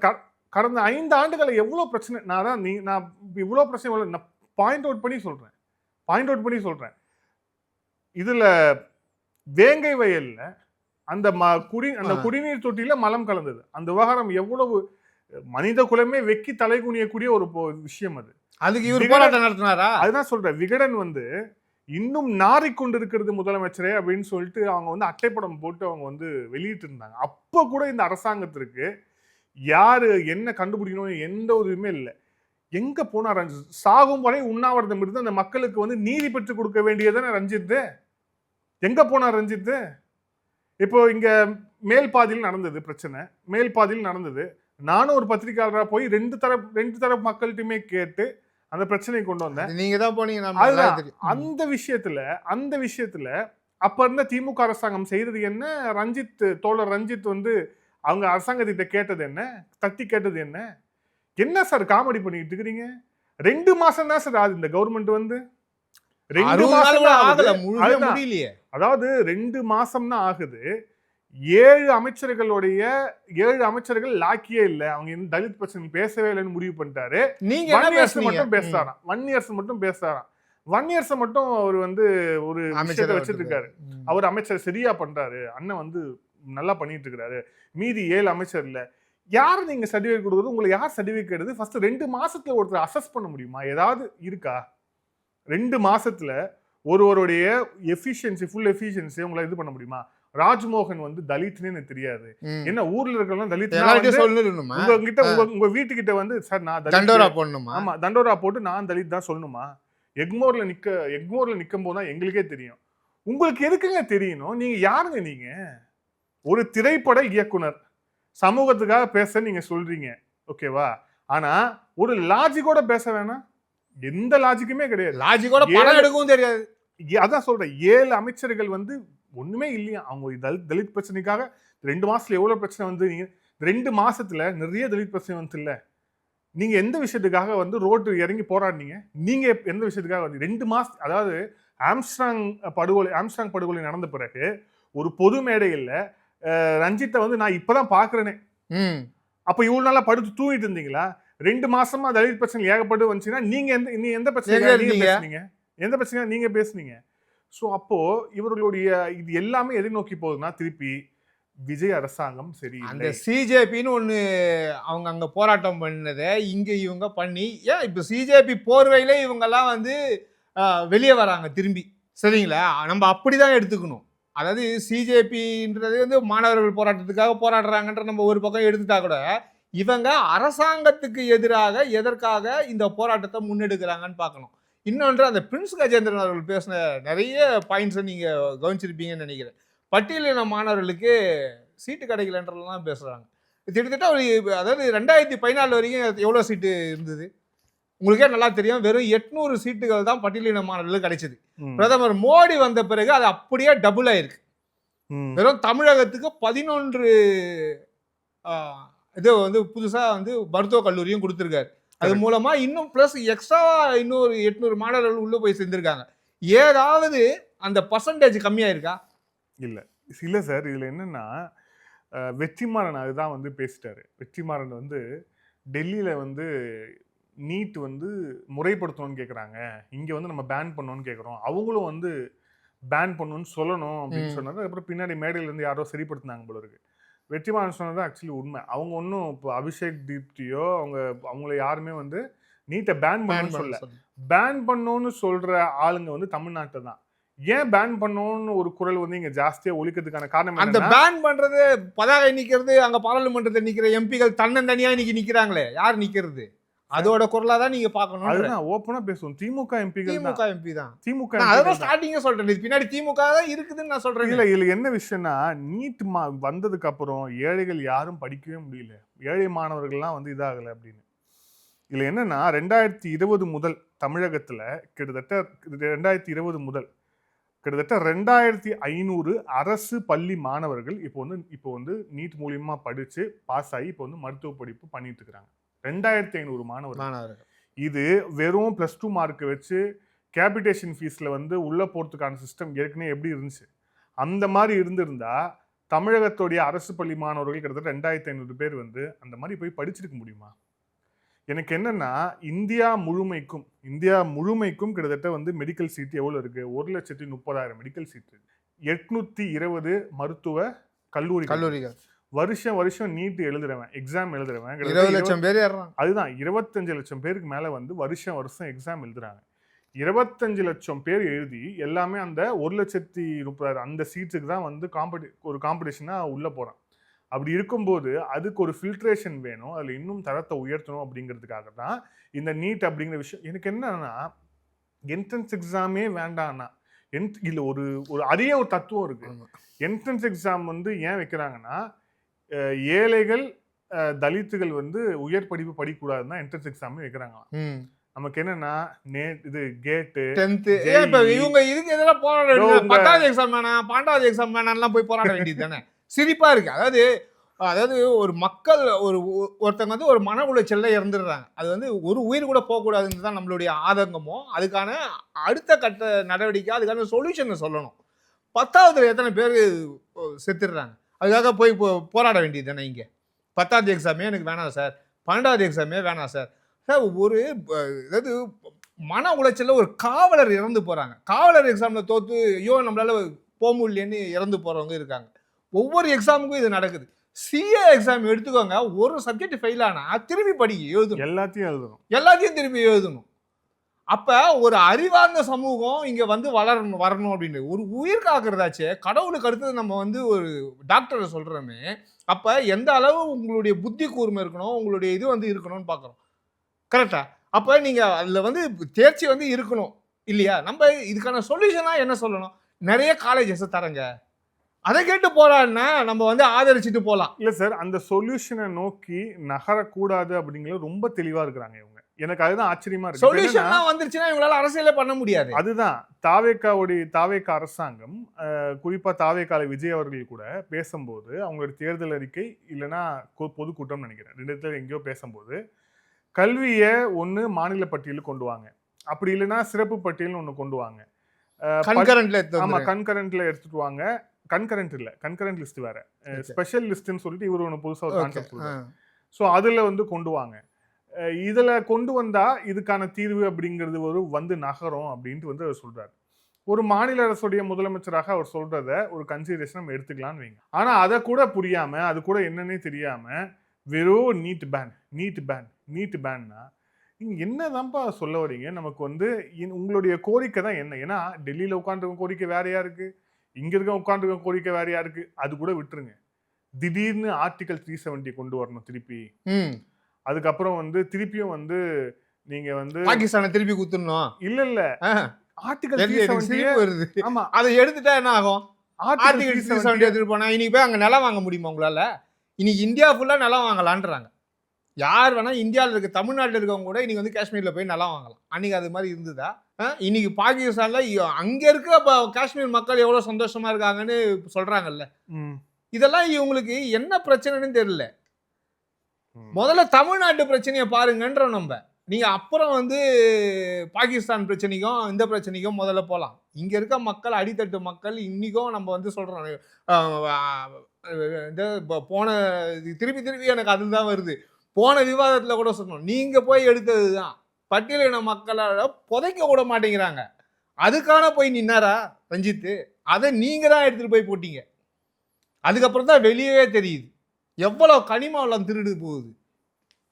கடந்த 5 ஆண்டுகளை எவ்வளோ பிரச்சனை? நான் இவ்வளோ பிரச்சனை நான் பாயிண்ட் அவுட் பண்ணி சொல்றேன். இதுல வேங்கை வயல்ல அந்த குடிநீர் தொட்டியில மலம் கலந்தது. அந்த விவகாரம் எவ்வளவு மனித குலமே வெக்கி தலை குனியக்கூடிய ஒரு விஷயம் அது.
அதுக்கு இவர் போராட்டம் நடத்தினாரா?
அதுதான் சொல்றேன். விகடன் வந்து இன்னும் நாறிக்கொண்டு இருக்கிறது முதலமைச்சரே அப்படின்னு சொல்லிட்டு அவங்க வந்து அட்டைப்படம் போட்டு அவங்க வந்து வெளியிட்டு இருந்தாங்க. அப்போ கூட இந்த அரசாங்கத்திற்கு யாரு என்ன கண்டுபிடிக்கணும் எந்த ஒரு இதுவுமே இல்லை. எங்க போனா ரஞ்சித்? சாகும் வரை உண்ணாவிரதம் இருந்து அந்த மக்களுக்கு வந்து நீதி பெற்று கொடுக்க வேண்டியதானே ரஞ்சித். எங்க போனா ரஞ்சித்? இப்போ இங்க மேல் பாதியில் நடந்தது பிரச்சனை, மேல் பாதியில் நடந்தது. நானும் ஒரு பத்திரிகையாளராக போய் ரெண்டு தரப்பு மக்கள்கிட்டயுமே கேட்டு அந்த பிரச்சனையை கொண்டு வந்தேன்.
நீங்க தான் போனீங்க.
அந்த விஷயத்துல அப்ப இருந்த திமுக அரசாங்கம் செய்தது என்ன? தோழர் ரஞ்சித் வந்து அவங்க அரசாங்கத்திட்ட கேட்டது என்ன? தட்டி கேட்டது என்ன? என்ன சார் காமெடி பண்ணிட்டு இருக்கிறீங்க? 2 மாசம் தான் சார் ஆகுது இந்த கவர்மெண்ட் வந்து. 2 மாசம் ஆகல,
முடியலையே.
அதாவது 2 மாசம் தான் ஆகுது. 7 அமைச்சர்கள் லாக்கியே இல்ல. அவங்க தலித் பிரச்சனை பேசவே இல்லைன்னு முடிவு பண்ணிட்டாரு.
நீங்க
மட்டும் பேசுறாராம். 1 இயர்ஸ் மட்டும் பேசுறாராம். 1 இயர்ஸ் மட்டும் அவர் வந்து ஒரு விஷயத்தை வச்சிட்டு இருக்காரு. அவர் அமைச்சர் சரியா பண்றாரு, அண்ணன் வந்து நல்லா பண்ணிட்டு இருக்காரு. மீதி 7 அமைச்சர் இல்ல. யாரு நீங்க சர்டிபிகேட் கொடுக்குறது? உங்களுக்கு யார் சர்டிபிகேட் எடுத்து ஃபர்ஸ்ட் 2 மாசத்துல ஒருத்தர் அசஸ் பண்ண முடியுமா? ஏதாவது இருக்கா? 2 மாசத்துல ஒருவருடைய எஃபிஷியன்சி, ஃபுல் எஃபிஷியன்சி உங்களை இது பண்ண முடியுமா? ராஜ்மோகன் வந்து தலித்னு எனக்கு தெரியாது. என்ன ஊர்ல இருக்கலாம் தலித் உங்க வீட்டுக்கிட்ட வந்து சார் நான்
தண்டோரா போடணுமா?
ஆமா, தண்டோரா போட்டு நான் தலித் தான் சொல்லணுமா? எக்மோர்ல நிக்கும் போது தான் எங்களுக்கே தெரியும். உங்களுக்கு எதுக்குங்க தெரியணும்? நீங்க யாருங்க? நீங்க ஒரு திரைப்பட இயக்குனர், சமூகத்துக்காக பேச நீங்க சொல்றீங்க, ஓகேவா? ஆனா ஒரு லாஜிக்கோட பேச வேணாம். எந்த லாஜிக்குமே கிடையாது.
லாஜிக்கோட படம் எடுக்கவும் தெரியாது.
அதான் சொல்றேன், 7 அமைச்சர்கள் வந்து ஒண்ணுமே இல்லையா? அவங்க தலித் பிரச்சனைக்காக 2 மாசத்துல எவ்வளவு பிரச்சனை வந்து, நீங்க 2 மாசத்துல நிறைய தலித் பிரச்சனை வந்து இல்ல. நீங்க எந்த விஷயத்துக்காக வந்து ரோட்டு இறங்கி போராடினீங்க? நீங்க எந்த விஷயத்துக்காக வந்து 2 மாசம், அதாவது ஆம்ஸ்ட்ராங் படுகொலை நடந்த பிறகு ஒரு பொது மேடையில் ரஞ்சித்தை வந்து நான் இப்பதான் பாக்குறேனே. அப்ப இவ்வளவு நாளா படுத்து தூங்கிட்டு இருந்தீங்களா? 2 மாசமா தலித் பிரச்சனை ஏகப்பட்டு வந்துச்சுன்னா நீங்க எந்த பிரச்சனை நீங்க பேசுனீங்க? ஸோ அப்போ இவர்களுடைய இது எல்லாமே எதை நோக்கி போகுதுன்னா, திருப்பி விஜய் அரசாங்கம் சரி,
அந்த சிஜேபின்னு ஒண்ணு அவங்க அங்க போராட்டம் பண்ணதை இங்க இவங்க பண்ணி, ஏன் இப்ப சிஜேபி போர்வையில இவங்க எல்லாம் வந்து வெளியே வராங்க திரும்பி. சரிங்களா? நம்ம அப்படிதான் எடுத்துக்கணும். அதாவது சிஜேபின்றது வந்து மாணவர்கள் போராட்டத்துக்காக போராடுறாங்கன்ற நம்ம ஒரு பக்கம் எடுத்துட்டா கூட, இவங்க அரசாங்கத்துக்கு எதிராக எதற்காக இந்த போராட்டத்தை முன்னெடுக்கிறாங்கன்னு பார்க்கணும். இன்னொன்று, அந்த பிரின்ஸ் கஜேந்திரன் அவர்கள் பேசின நிறைய பாயிண்ட்ஸை நீங்கள் கவனிச்சிருப்பீங்கன்னு நினைக்கிறேன். பட்டியலின மாணவர்களுக்கு சீட்டு கிடைக்கலன்றலாம் பேசுகிறாங்க. கிட்டத்தட்ட ஒரு, அதாவது 2014 வரைக்கும் எவ்வளோ சீட்டு இருந்தது உங்களுக்கே நல்லா தெரியும். வெறும் 800 சீட்டுகள் தான் பட்டியலின மாணவர்களுக்கு கிடைச்சது. பிரதமர் மோடி வந்த பிறகு அது அப்படியே டபுள் ஆயிருக்கு. வெறும் தமிழகத்துக்கு 11 இது வந்து புதுசாக வந்து மருத்துவக் கல்லூரியும் கொடுத்துருக்காரு. அது மூலமா இன்னும் பிளஸ் எக்ஸ்ட்ரா இன்னொரு 800 மாணவர்கள் உள்ள போய் சேர்ந்திருக்காங்க. ஏதாவது அந்த பர்சன்டேஜ் கம்மியா இருக்கா?
இல்ல சார். இதுல என்னன்னா, வெற்றிமாறன் அதுதான் வந்து பேசிட்டாரு. வெற்றிமாறன் வந்து டெல்லியில வந்து நீட் வந்து முறைப்படுத்தணும்னு கேட்குறாங்க, இங்க வந்து நம்ம பேன் பண்ணணும்னு கேட்குறோம், அவங்களும் வந்து பேன் பண்ணணும்னு சொல்லணும் அப்படின்னு சொன்னாரு. அதுக்கப்புறம் பின்னாடி மேடையில இருந்து யாரோ சரிப்படுத்தினாங்க போல இருக்கு. வெற்றிமாறன் சொன்னது ஆக்சுவலி உண்மை. அவங்க ஒன்றும் இப்போ அபிஷேக் தீப்தியோ அவங்கள யாருமே வந்து நீட்டை பேன் பண்ணணும்னு சொல்ல. பேன் பண்ணணும்னு சொல்ற ஆளுங்க வந்து தமிழ்நாட்டை தான். ஏன் பேன் பண்ணணும்னு ஒரு குரல் வந்து இங்க ஜாஸ்தியா ஒலிக்கிறதுக்கான காரணம்
அந்த பேன் பண்றது, பதாகை நிக்கிறது, அங்க பாராளுமன்றத்தை நிக்கிற எம்பிகள் தன்னந்தனியா இன்னைக்கு நிக்கிறாங்களே, யார் நிக்கிறது? அதோட குரலா தான் நீங்க பார்க்கணும்.
அதுதான் ஓப்பனா பேசுவோம். திமுக எம்பிகள் தான்.
திமுக எம்பி தான்.
திமுக
நான் அதான் ஸ்டார்டிங்கே சொல்றேன். இது பின்னாடி திமுக தான் இருக்குதுன்னு நான் சொல்றேன்.
இல்ல இதுல என்ன விஷயம்னா நீட் வந்ததுக்கு அப்புறம் ஏழைகள் யாரும் படிக்கவே முடியல. ஏழை மாணவர்கள்லாம் வந்து இதாகல அப்படின்னு. இதுல என்னன்னா 2020 முதல் தமிழகத்துல கிட்டத்தட்ட 2020 முதல் கிட்டத்தட்ட 2500 அரசு பள்ளி மாணவர்கள் இப்போ வந்து நீட் மூலியமா படிச்சு பாஸ் ஆகி இப்போ வந்து மருத்துவ படிப்பு பண்ணிட்டு இருக்கிறாங்க. 2500 மாணவர்கள். இது வெறும் +2 மார்க் வச்சு கேபிடேஷன் ஃபீஸ்ல வந்து உள்ள போறதுக்கான சிஸ்டம் ஏற்கனவே எப்படி இருந்துச்சு அந்த மாதிரி இருந்திருந்தா தமிழகத்துடைய அரசு பள்ளி மாணவர்கள் கிட்டத்தட்ட 2500 பேர் வந்து அந்த மாதிரி போய் படிச்சிருக்க முடியுமா? எனக்கு என்னன்னா இந்தியா முழுமைக்கும் கிட்டத்தட்ட வந்து மெடிக்கல் சீட் எவ்வளவு இருக்கு? 1,30,000 மெடிக்கல் சீட் இருக்கு. 820 மருத்துவ கல்லூரிகள். வருஷம் நீட் எழுதுறவன் எக்ஸாம் எழுதுறவன்
20 லட்சம் பேர் ஏறாங்க.
அதுதான் 25 லட்சம் பேருக்கு மேல வந்து வருஷம் எக்ஸாம் எழுதுறாங்க. 25 லட்சம் பேர் எழுதி எல்லாமே அந்த 1,30,000 அந்த சீட்ஸுக்கு தான் வந்து ஒரு காம்படிஷனா உள்ள போறான். அப்படி இருக்கும்போது அதுக்கு ஒரு ஃபில்ட்ரேஷன் வேணும். அதில் இன்னும் தரத்தை உயர்த்தணும் அப்படிங்கிறதுக்காக தான் இந்த நீட் அப்படிங்கிற விஷயம். எனக்கு என்னன்னா என்ட்ரன்ஸ் எக்ஸாமே வேண்டாம்னா இல்லை ஒரு அரிய ஒரு தத்துவம் இருக்கு. என்ட்ரன்ஸ் எக்ஸாம் வந்து ஏன் வைக்கிறாங்கன்னா ஏழைகள் தலித்துகள் வந்து உயர் படிப்பு படிக்கக்கூடாதுன்னா என்ட்ரன்ஸ் எக்ஸாமே வைக்கிறாங்களாம். நமக்கு என்னன்னா இது கேட்டு
இவங்க இதுக்கு எதெல்லாம் போராட 10வது எக்ஸாம் வேணாம் 12வது எக்ஸாம் வேணாம்லாம் போய் போராட வேண்டியது தானே. சிரிப்பா இருக்கு. அதாவது ஒரு மக்கள் ஒருத்தங்க வந்து ஒரு மன உளைச்சல்ல இறந்துடுறாங்க. அது வந்து ஒரு உயிர் கூட போகக்கூடாதுன்னு தான் நம்மளுடைய ஆதங்கமோ. அதுக்கான அடுத்த கட்ட நடவடிக்கை அதுக்கான சொல்யூஷனை சொல்லணும். 10வது எத்தனை பேர் செத்துடுறாங்க. அதுக்காக போய் போராட வேண்டியது தானே. இங்கே 10வது எக்ஸாமே எனக்கு வேணாம் சார், 12வது எக்ஸாமே வேணாம் சார். ஒரு அதாவது மன உளைச்சல்ல ஒரு காவலர் இறந்து போறாங்க. காவலர் எக்ஸாம்ல தோத்து ஐயோ நம்மளால போக முடியலன்னு இறந்து போறவங்க இருக்காங்க. ஒவ்வொரு எக்ஸாமுக்கும் இது நடக்குது. சிஏ எக்ஸாம் எடுத்துக்கோங்க. ஒரு சப்ஜெக்ட் ஃபெயில் ஆனா திருப்பி எழுதணும். எல்லாத்தையும் திருப்பி எழுதணும். அப்ப ஒரு அறிவார்ந்த சமூகம் இங்க வந்து வரணும் அப்படின்னு ஒரு உயிர் காக்குறதாச்சே. கடவுளுக்கு அடுத்தது நம்ம வந்து ஒரு டாக்டரை சொல்றோமே. அப்ப எந்த அளவு உங்களுடைய புத்தி கூர்மை இருக்கணும், உங்களுடைய இது வந்து இருக்கணும்னு பாக்குறோம். கரெக்டா? அப்ப நீங்க அதுல வந்து தேர்ச்சி வந்து இருக்கணும் இல்லையா? நம்ம இதுக்கான சொல்யூஷனா என்ன சொல்லணும்? நிறைய காலேஜஸ் தரங்க. அதை கேட்டு போறான்னா நம்ம வந்து ஆதரிச்சுட்டு போலாம்.
இல்ல சார், அந்த சொல்யூஷனை நோக்கி நகரக்கூடாது அப்படிங்கிறது ரொம்ப தெளிவா இருக்கிறாங்க இவங்க. எனக்கு அதுதான் ஆச்சரியமா இருக்கு.
சொல்யூஷன் வந்துருச்சுன்னா இவங்களால அரசியலே பண்ண முடியாது.
அதுதான் தாவேகா அரசாங்கம் குறிப்பா தாவேகால விஜய் அவர்கள் கூட பேசும்போது அவங்களுடைய தேர்தல் அறிக்கை இல்லைன்னா பொதுக்கூட்டம் நினைக்கிறேன் 2 இடத்துல எங்கேயோ பேசும்போது கல்வியை ஒன்று மாநில பட்டியலுக்கு கொண்டு வாங்க, அப்படி இல்லைன்னா சிறப்பு பட்டியல்னு ஒன்று கொண்டு வாங்க. கன்கரண்ட்ல எடுத்துட்டு வாங்க. கன்கரண்ட் லிஸ்ட் வேற, ஸ்பெஷல் லிஸ்ட்னு சொல்லிட்டு இவர் ஒன்று புதுசாக ஒரு கான்செப்ட் சொல்றாரு. ஸோ அதில் வந்து கொண்டு வாங்க. இதில் கொண்டு வந்தா இதுக்கான தீர்வு அப்படிங்கிறது வந்து நகரம் அப்படின்ட்டு வந்து அவர் சொல்றாரு. ஒரு மாநில அரசுடைய முதலமைச்சராக அவர் சொல்றத ஒரு கன்சிடரேஷன் நம்ம எடுத்துக்கலாம்னு வைங்க. ஆனா அதை கூட புரியாம, அது கூட என்னன்னே தெரியாம வெறும் நீட் பேன்னா நீங்க என்னதான்ப்பா சொல்ல வரீங்க? நமக்கு வந்து உங்களுடைய கோரிக்கை தான் என்ன? ஏன்னா டெல்லியில உட்காந்துருக்க கோரிக்கை வேறையா இருக்கு, இங்க இருக்க உட்காந்துருக்க கோரிக்கை வேறையா இருக்கு. அது கூட விட்டுருங்க. திடீர்னு ஆர்டிகல் 370 கொண்டு வரணும் திருப்பி. அதுக்கப்புறம் வந்து திருப்பியும் வந்து நீங்க வந்து
பாகிஸ்தானை திருப்பி குத்துறணும்.
இல்ல ஆர்டிகல் 370
வருது. ஆமா, அதை எடுத்துட்டா என்ன ஆகும்? ஆர்டிகல் 370 எடுத்துட்டு போனா இன்னைக்கு போய் அங்க நிலம் வாங்க முடியுமா உங்களால? இன்னைக்கு இந்தியா ஃபுல்லா நிலம் வாங்கலான்றாங்க. யார் வேணா இந்தியாவில் இருக்க தமிழ்நாட்டில் இருக்கவங்க கூட இன்னைக்கு வந்து காஷ்மீர்ல போய் நிலம் வாங்கலாம். அன்னைக்கு அது மாதிரி இருந்ததா? இன்னைக்கு பாகிஸ்தான்ல அங்க இருக்க காஷ்மீர் மக்கள் எவ்வளவு சந்தோஷமா இருக்காங்கன்னு சொல்றாங்கல்ல. இதெல்லாம் இவங்களுக்கு என்ன பிரச்சனைன்னு தெரியல. முதல்ல தமிழ்நாட்டு பிரச்சனையை பாருங்கன்ற நம்ம. நீங்க அப்புறம் வந்து பாகிஸ்தான் பிரச்சனைக்கும் இந்த பிரச்சனைக்கும் முதல்ல போகலாம். இங்க இருக்க மக்கள், அடித்தட்டு மக்கள் இன்னைக்கும் நம்ம வந்து சொல்றோம். இந்த போன திருப்பி எனக்கு அதுதான் வருது. போன விவாதத்துல கூட சொன்னோம், நீங்க போய் எடுத்ததுதான் பட்டியலின மக்களால புதைக்க விட மாட்டேங்கிறாங்க. அதுக்கான போய் நின்னாரா ரஞ்சித்? அதை நீங்க தான் எடுத்துட்டு போய் போட்டீங்க. அதுக்கப்புறம் தான் வெளியவே தெரியுது எவ்வளவு கனிம வளம் திருடு போகுது.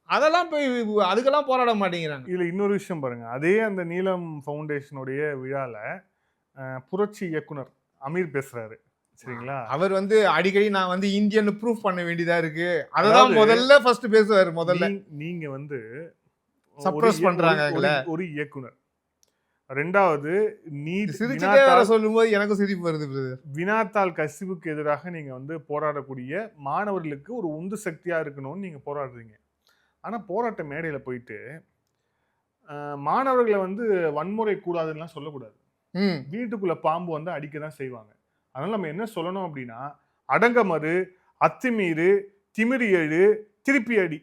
அதெல்லாம் போய் அதுக்கெல்லாம் போராட மாட்டேங்கிறாங்க.
இதுல இன்னொரு விஷயம் பாருங்க. அதே அந்த நீலம் ஃபவுண்டேஷனுடைய விழால புரட்சி இயக்குனர் அமீர் பேசுறாரு, சரிங்களா?
அவர் வந்து அடிக்கடி நான் வந்து இந்தியன் ப்ரூஃப் பண்ண வேண்டியதா இருக்கு, அததான் முதல்ல ஃபர்ஸ்ட் பேசுவாரு. முதல்ல
நீங்க வந்து
Suppress பண்றாங்க எங்களை.
ஒரு இயக்குனர். ரெண்டாவது நீட்
சிரிச்சுட்டே வேற சொல்லும்போது எனக்கும் சிரிப்பு வருது பிரதர்.
வினாத்தாள் கசிவுக்கு எதிராக நீங்க வந்து போராடக்கூடிய மாணவர்களுக்கு ஒரு உந்து சக்தியா இருக்கணும்னு நீங்க போராடுறீங்க. ஆனா போராட்ட மேடையில போயிட்டு மாணவர்களை வந்து வன்முறை கூடாதுன்னு சொல்லக்கூடாது. வீட்டுக்குள்ள பாம்பு வந்து அடிக்க தான் செய்வாங்க. அதனால நம்ம என்ன சொல்லணும் அப்படின்னா, அடங்கமறு, அத்துமீறு, திமிரி எழு, திருப்பி அடி.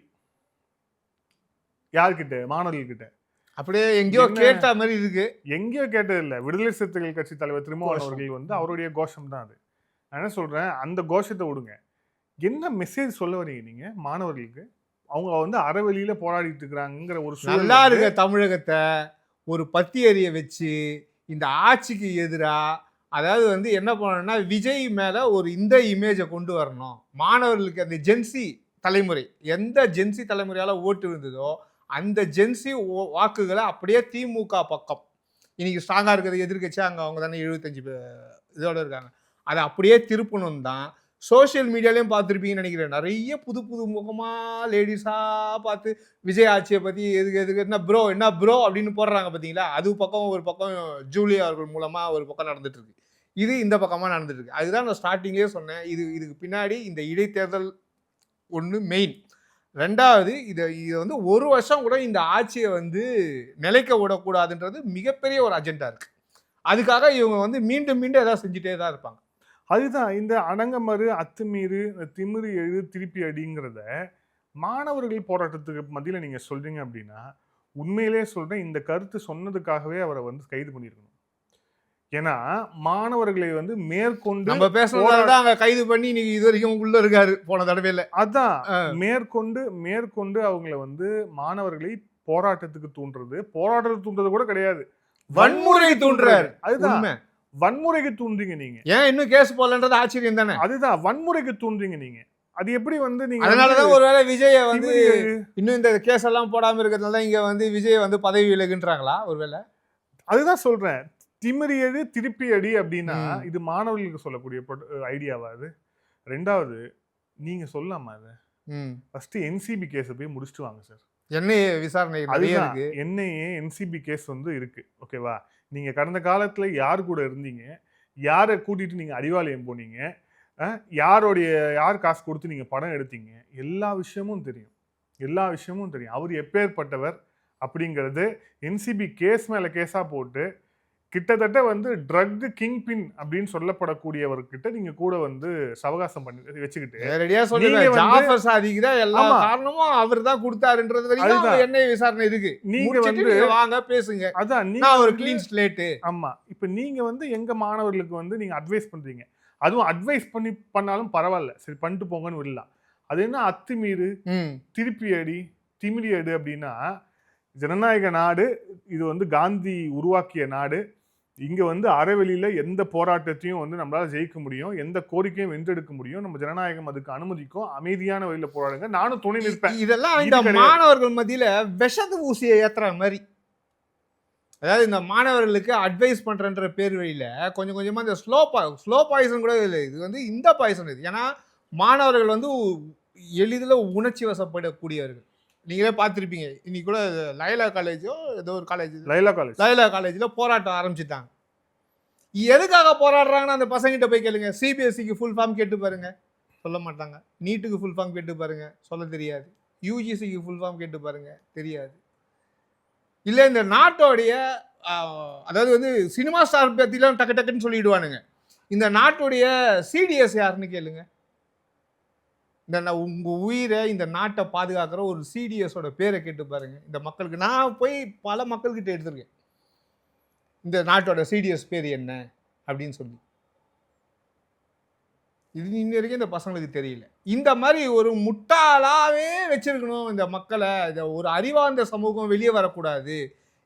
யார்கிட்ட? மாணவர்கள்கிட்ட.
அப்படியே எங்கேயோ கேட்ட மாதிரி இருக்கு.
எங்கேயோ கேட்டது இல்ல. விடுதலை சிறுத்தைகள் கட்சி தலைவர் திருமாவளவன் அவர்கள் வந்து அவருடைய கோஷம் தான் அது. நான் என்ன சொல்றேன், அந்த கோஷத்தை விடுங்க. என்ன மெசேஜ் சொல்ல வரீங்க நீங்க மாணவர்களுக்கு? அவங்க வந்து அறவெளியில போராடிட்டு இருக்கிறாங்கிற ஒரு
நல்லா இருக்க தமிழகத்தை ஒரு பத்தி எறிய வச்சு இந்த ஆட்சிக்கு எதிரா, அதாவது வந்து என்ன பண்ணணும்னா விஜய் மேல ஒரு இந்த இமேஜை கொண்டு வரணும். மாணவர்களுக்கு அந்த ஜென்சி தலைமுறை, எந்த ஜென்சி தலைமுறையால ஓட்டு இருந்ததோ அந்த ஜென்சி வாக்குகளை அப்படியே திமுக பக்கம், இன்னைக்கு ஸ்ட்ராங்கா இருக்கிறது எதிர்கட்சி, அங்க அவங்க தானே 75 இதோட இருக்காங்க, அதை அப்படியே திருப்பணும் தான். சோசியல் மீடியாலையும் பார்த்துருப்பீங்கன்னு நினைக்கிறேன். நிறைய புது புது முகமாக லேடிஸாக பார்த்து விஜய் ஆட்சியை பற்றி எதுக்கு என்ன ப்ரோ அப்படின்னு போடுறாங்க பார்த்தீங்களா. அது பக்கம் ஒரு பக்கம் ஜூலியா அவர்கள் மூலமாக ஒரு பக்கம் நடந்துட்டு இருக்கு. இது இந்த பக்கமாக நடந்துட்டு இருக்கு. அதுதான் நான் ஸ்டார்டிங்லேயே சொன்னேன். இதுக்கு பின்னாடி இந்த இடைத்தேர்தல் ஒன்று மெயின். ரெண்டாவது இதை வந்து ஒரு வருஷம் கூட இந்த ஆட்சியை வந்து நிலைக்க விடக்கூடாதுன்றது மிகப்பெரிய ஒரு அஜெண்டா இருக்கு. அதுக்காக இவங்க வந்து மீண்டும் மீண்டும் ஏதாவது செஞ்சுட்டே தான் இருப்பாங்க.
அதுதான் இந்த அடங்கமறு, அத்துமீறு, திமிரி எழு, திருப்பி அடிங்கிறத மாணவர்கள் போராட்டத்துக்கு மத்தியில் நீங்க சொல்றீங்க அப்படின்னா, உண்மையிலே சொல்றேன், இந்த கருத்து சொன்னதுக்காகவே அவரை வந்து கைது பண்ணியிருக்கணும். ஏன்னா மாணவர்களை வந்து மேற்கொண்டு
நம்ம பேசுறதால அங்க கைது பண்ணி நீங்க இது வரைக்கும் உள்ள இருக்காரு போன தடவையில.
அதான் மேற்கொண்டு அவங்கள வந்து மாணவர்களை போராட்டத்துக்கு தூண்டுறது, போராட்டத்துக்கு தூண்டுறது கூட கிடையாது,
வன்முறை தூண்டுறாரு.
அதுதான் வன்முறைக்கு தூண்டுறீங்க நீங்க.
ஏன் இன்னும் கேஸ் போடலன்றது ஆச்சரியம் தானே.
அதுதான் வன்முறைக்கு தூண்டுறீங்க நீங்க. அது எப்படி வந்து நீங்க
அதனாலதான் ஒருவேளை விஜய வந்து இன்னும் இந்த கேஸ் எல்லாம் போடாம இருக்கிறதுனால இங்க வந்து விஜய் வந்து பதவி விலகுன்றாங்களா ஒருவேளை? அதுதான்
சொல்றேன், திமிரி எழு திருப்பி அடி அப்படின்னா இது மாணவர்களுக்கு சொல்லக்கூடிய ஐடியாவா அது? ரெண்டாவது நீங்க சொல்லாமா அது? ஃபர்ஸ்ட் என்சிபி கேஸை போய் முடிச்சுட்டு வாங்க சார்.
என்ஐஏ விசாரணை இருக்கு.
என்ஐஏ என்சிபி கேஸ் வந்து இருக்கு, ஓகேவா? நீங்க கடந்த காலத்துல யார் கூட இருந்தீங்க, யாரை கூட்டிட்டு நீங்க அறிவாலயம் போனீங்க, யார் காசு கொடுத்து நீங்க படம் எடுத்தீங்க, எல்லா விஷயமும் தெரியும். அவர் எப்பேற்பட்டவர் அப்படிங்கிறது என்சிபி கேஸ் மேல கேஸா போட்டு கிட்டத்தட்ட வந்து ட்ரக் கிங் பின் அப்படின்னு சொல்லப்படக்கூடியவர்கிட்ட நீங்க கூட வந்து சவகாசம் பண்ணி வச்சுக்கிட்டு
காரணமும் அவர் தான் கொடுத்தாருன்றது வரைக்கும் என்ன விசாரணை இருக்கு. நீங்க வந்து வாங்க பேசுங்க, அதான் நீங்க ஒரு கிளீன் ஸ்லேட்.
ஆமா, இப்ப நீங்க வந்து எங்க மாணவர்களுக்கு வந்து நீங்க அட்வைஸ் பண்றீங்க, அதுவும் அட்வைஸ் பண்ணாலும் பரவாயில்ல, சரி பண்ணிட்டு போங்கன்னு விடலாம். அது என்ன அத்துமீறு, திருப்பி அடி, திமிரி அடி அப்படின்னா, ஜனநாயக நாடு இது, வந்து காந்தி உருவாக்கிய நாடு. இங்க வந்து அறவெளியில எந்த போராட்டத்தையும் வந்து நம்மளால ஜெயிக்க முடியும், எந்த கோரிக்கையும் வென்றெடுக்க முடியும், நம்ம ஜனநாயகம் அதுக்கு அனுமதிக்கும். அமைதியான வழியில போராடுங்க, நானும் துணை நிற்பேன்.
இதெல்லாம் இந்த மாணவர்கள் மத்தியில விஷத்து ஊசியை ஏத்துற மாதிரி, அதாவது இந்த மாணவர்களுக்கு அட்வைஸ் பண்றன்ற பேர் வழியில கொஞ்சம் கொஞ்சமா இந்த ஸ்லோ பாய்சன் கூட இல்லை, இது வந்து இந்த பாய்சன் இது. ஏன்னா மாணவர்கள் வந்து எளிதில் உணர்ச்சி வசப்படக்கூடியவர்கள். நீங்களே பார்த்துருப்பீங்க, இன்னைக்கு கூட லைலா காலேஜோ ஏதோ ஒரு லைலா காலேஜில் போராட்டம் ஆரம்பிச்சுட்டாங்க. எதுக்காக போராடுறாங்கன்னா அந்த பசங்கிட்ட போய் கேளுங்க. சிபிஎஸ்சிக்கு ஃபுல் ஃபார்ம் கேட்டு பாருங்க, சொல்ல மாட்டாங்க. நீட்டுக்கு ஃபுல் ஃபார்ம் கேட்டு பாருங்க, சொல்ல தெரியாது. யூஜிசிக்கு ஃபுல் ஃபார்ம் கேட்டு பாருங்க, தெரியாது. இல்லை இந்த நாட்டோடைய அதாவது வந்து சினிமா ஸ்டார் பற்றிலாம் டக்குன்னு சொல்லிடுவானுங்க. இந்த நாட்டுடைய சிடிஎஸ் யாருன்னு கேளுங்க. இந்த உங்கள் உயிரை, இந்த நாட்டை பாதுகாக்கிற ஒரு சிடிஎஸோட பேரை கேட்டு பாருங்க. இந்த மக்களுக்கு நான் போய் பல மக்கள்கிட்ட எடுத்திருக்கேன், இந்த நாட்டோட சிடிஎஸ் பேர் என்ன அப்படின்னு சொல்லி. இது இன்ன வரைக்கும் இந்த பசங்களுக்கு தெரியல. இந்த மாதிரி ஒரு முட்டாளாவே வச்சிருக்கணும் இந்த மக்களை. இதை ஒரு அறிவார்ந்த சமூகம் வெளியே வரக்கூடாது.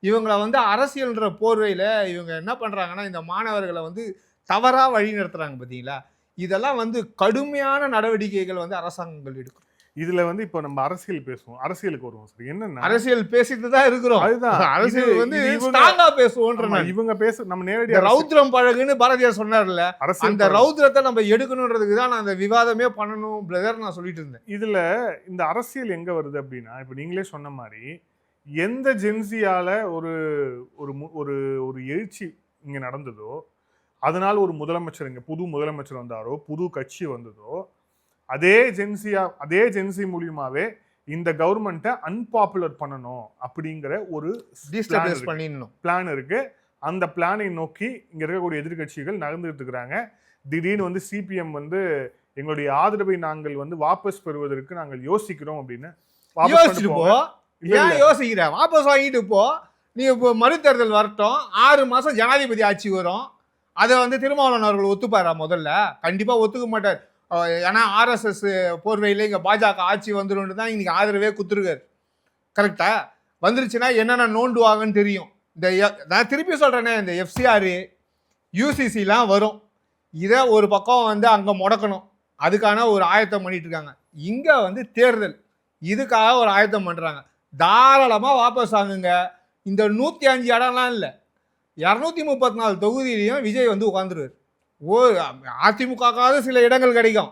இவங்களை வந்து அரசியல்ன்ற போர்வையில் இவங்க என்ன பண்ணுறாங்கன்னா இந்த மாணவர்களை வந்து தவறாக வழி நடத்துகிறாங்க பார்த்தீங்களா. இதெல்லாம் வந்து கடுமையான நடவடிக்கைகள் வந்து அரசாங்கங்கள் எடுக்கும்.
இதுல வந்து இப்போ நம்ம அரசியல் பேசுவோம், அரசியலுக்கு வருவோம் சார். என்னன்னா
அரசியல் பேசிட்டு தான் இருக்கிறோம்.
அதுதான்
அரசியல் வந்து ஸ்ட்ராங்கா பேசுவோம்ன்ற
இவங்க பேச நம்ம நேரடியா
ரௌத்ரம் பழகுன்னு பாரதியார் சொன்னார்ல, அந்த ரௌத்ரத்தை நம்ம எடுக்கணுன்றதுக்கு தான் நான் அந்த விவாதமே பண்ணணும் பிரதர் நான் சொல்லிட்டு இருந்தேன்.
இதுல இந்த அரசியல் எங்க வருது அப்படின்னா, இப்போ நீங்களே சொன்ன மாதிரி எந்த ஜென்சியால ஒரு ஒரு ஒரு ஒரு எழுச்சி இங்க நடந்ததோ, அதனால ஒரு முதலமைச்சர் இங்க புது முதலமைச்சர் வந்தாரோ, புது கட்சி வந்ததோ, அதே ஜென்சி மூலியமாவே இந்த கவர்மெண்ட்டை அன்பாப்புலர் பண்ணணும் அப்படிங்கிற ஒரு
டீஸ்டபிளைஸ் பண்ணிடணும்.
பிளான் இருக்கு. அந்த பிளானை நோக்கி இங்க இருக்கக்கூடிய எதிர்க்கட்சிகள் நகர்ந்துட்டு இருக்கிறாங்க. திடீர்னு வந்து சிபிஎம் வந்து எங்களுடைய ஆதரவை நாங்கள் வந்து வாபஸ் பெறுவதற்கு நாங்கள் யோசிக்கிறோம் அப்படின்னு வாபஸ்
யோசிச்சுட்டு
பண்ணிட்டு
போ.
போங்க. இல்ல,
ஏன்
இல்ல.
யோசிக்கிற? வாபஸ் வாங்கிட்டு போ. நீ இப்போ மறுதேர்தல் வரட்டும், 6 மாசம் ஜனாதிபதி ஆட்சி வரும். அதை வந்து திருமாவளவன் அவர்கள் ஒத்துப்பாரா? முதல்ல கண்டிப்பா ஒத்துக்க மாட்டார். ஏன்னா ஆர்எஸ்எஸ் போர்வையில் இங்க பாஜக ஆட்சி வந்துடும் தான் இன்னைக்கு ஆதரவே குத்துருக்காரு. கரெக்டா? வந்துருச்சுன்னா என்னென்ன நோண்டுவாங்கன்னு தெரியும். நான் திருப்பி சொல்றேனே, இந்த எஃப்சிஆர் யூசிசிலாம் வரும். இதை ஒரு பக்கம் வந்து அங்க முடக்கணும். அதுக்கான ஒரு ஆயத்தம் பண்ணிட்டு இருக்காங்க. இங்க வந்து தேர்தல், இதுக்காக ஒரு ஆயத்தம் பண்றாங்க. தாராளமா வாபஸ் வாங்குங்க. இந்த 105 இடம்லாம் இல்லை, 234 தொகுதியிலையும் விஜய் வந்து உட்காந்துருவார். அதிமுகக்காவது சில இடங்கள் கிடைக்கும்.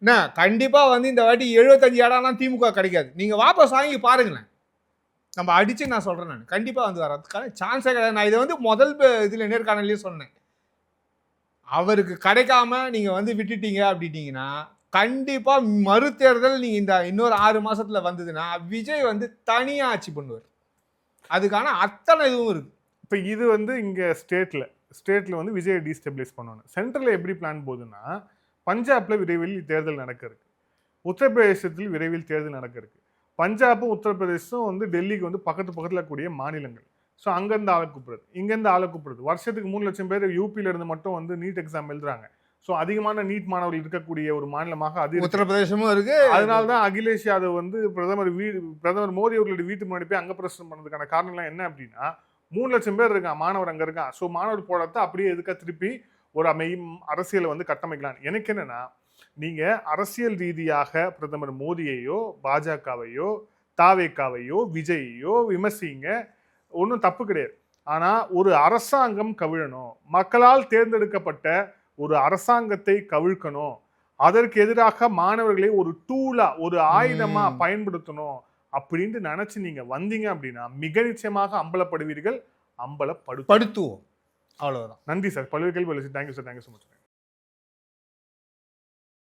என்ன கண்டிப்பா வந்து இந்த வாட்டி 75 இடம்லாம் திமுக கிடைக்காது. நீங்க வாபஸ் வாங்கி பாருங்களேன். நம்ம அடிச்சு நான் சொல்றேன், நான் கண்டிப்பா வந்து வரதுக்கான சான்ஸே கிடையாது. நான் இதை வந்து முதல் இதுல நேர்காணலையும் சொன்னேன். அவருக்கு கிடைக்காம நீங்க வந்து விட்டுட்டீங்க அப்படின்னீங்கன்னா கண்டிப்பா மறுதேர்தல் நீங்க இந்த இன்னொரு 6 மாசத்துல வந்ததுன்னா விஜய் வந்து தனியா ஆட்சி பண்ணுவார். அதுக்கான அத்தனை இதுவும் இருக்கு.
இப்போ இது வந்து இங்க ஸ்டேட்ல வந்து விஜய் டீஸ்டபிளைஸ் பண்ணணும். சென்ட்ரல்ல எப்படி பிளான் போகுதுன்னா, பஞ்சாப்ல விரைவில் தேர்தல் நடக்க இருக்கு, உத்தரப்பிரதேசத்தில் விரைவில் தேர்தல் நடக்க இருக்கு. பஞ்சாபும் உத்தரப்பிரதேசம் வந்து டெல்லிக்கு வந்து பக்கத்துல கூடிய மாநிலங்கள். ஸோ அங்கேருந்து ஆளை கூப்பிடுறது, இங்கேருந்து ஆளை கூப்பிடுறது. வருஷத்துக்கு 3 லட்சம் பேர் யூபியில இருந்து மட்டும் வந்து நீட் எக்ஸாம் எழுதுறாங்க. ஸோ அதிகமான நீட் மாணவர்கள் இருக்கக்கூடிய ஒரு மாநிலமாக அது இருக்கு.
உத்தரப்பிரதேசமும் இருக்கு.
அதனால தான் அகிலேஷ் யாதவ் வந்து பிரதமர் மோடி அவர்களுடைய வீட்டுக்கு முன்னாடி போய் அங்க பிரச்சனை பண்ணதுக்கான காரணம்லாம் என்ன அப்படின்னா, 3 லட்சம் பேர் இருக்கான், மாணவர் அங்க இருக்கான். ஸோ மாணவர் போராட்ட அப்படியே எதுக்கா திருப்பி ஒரு அரசியலை வந்து கட்டமைக்கலாம். எனக்கு என்னன்னா, நீங்க அரசியல் ரீதியாக பிரதமர் மோடியையோ பாஜகவையோ தாவேக்காவையோ விஜயையோ விமர்சிங்க, ஒன்றும் தப்பு கிடையாது. ஆனா ஒரு அரசாங்கம் கவிழணும், மக்களால் தேர்ந்தெடுக்கப்பட்ட ஒரு அரசாங்கத்தை கவிழ்க்கணும், அதற்கு எதிராக மாணவர்களை ஒரு டூலா ஒரு ஆயுதமா பயன்படுத்தணும் அப்படின்னு நினைச்சு நீங்க வந்தீங்க அப்படின்னா மிக நிச்சயமாக அம்பலப்படுவீர்கள், அம்பலப்படுத்துவோம்.
அவ்வளவுதான்.
நன்றி சார், பல்வேறு கேள்வி. Thank you sir, thank you so much.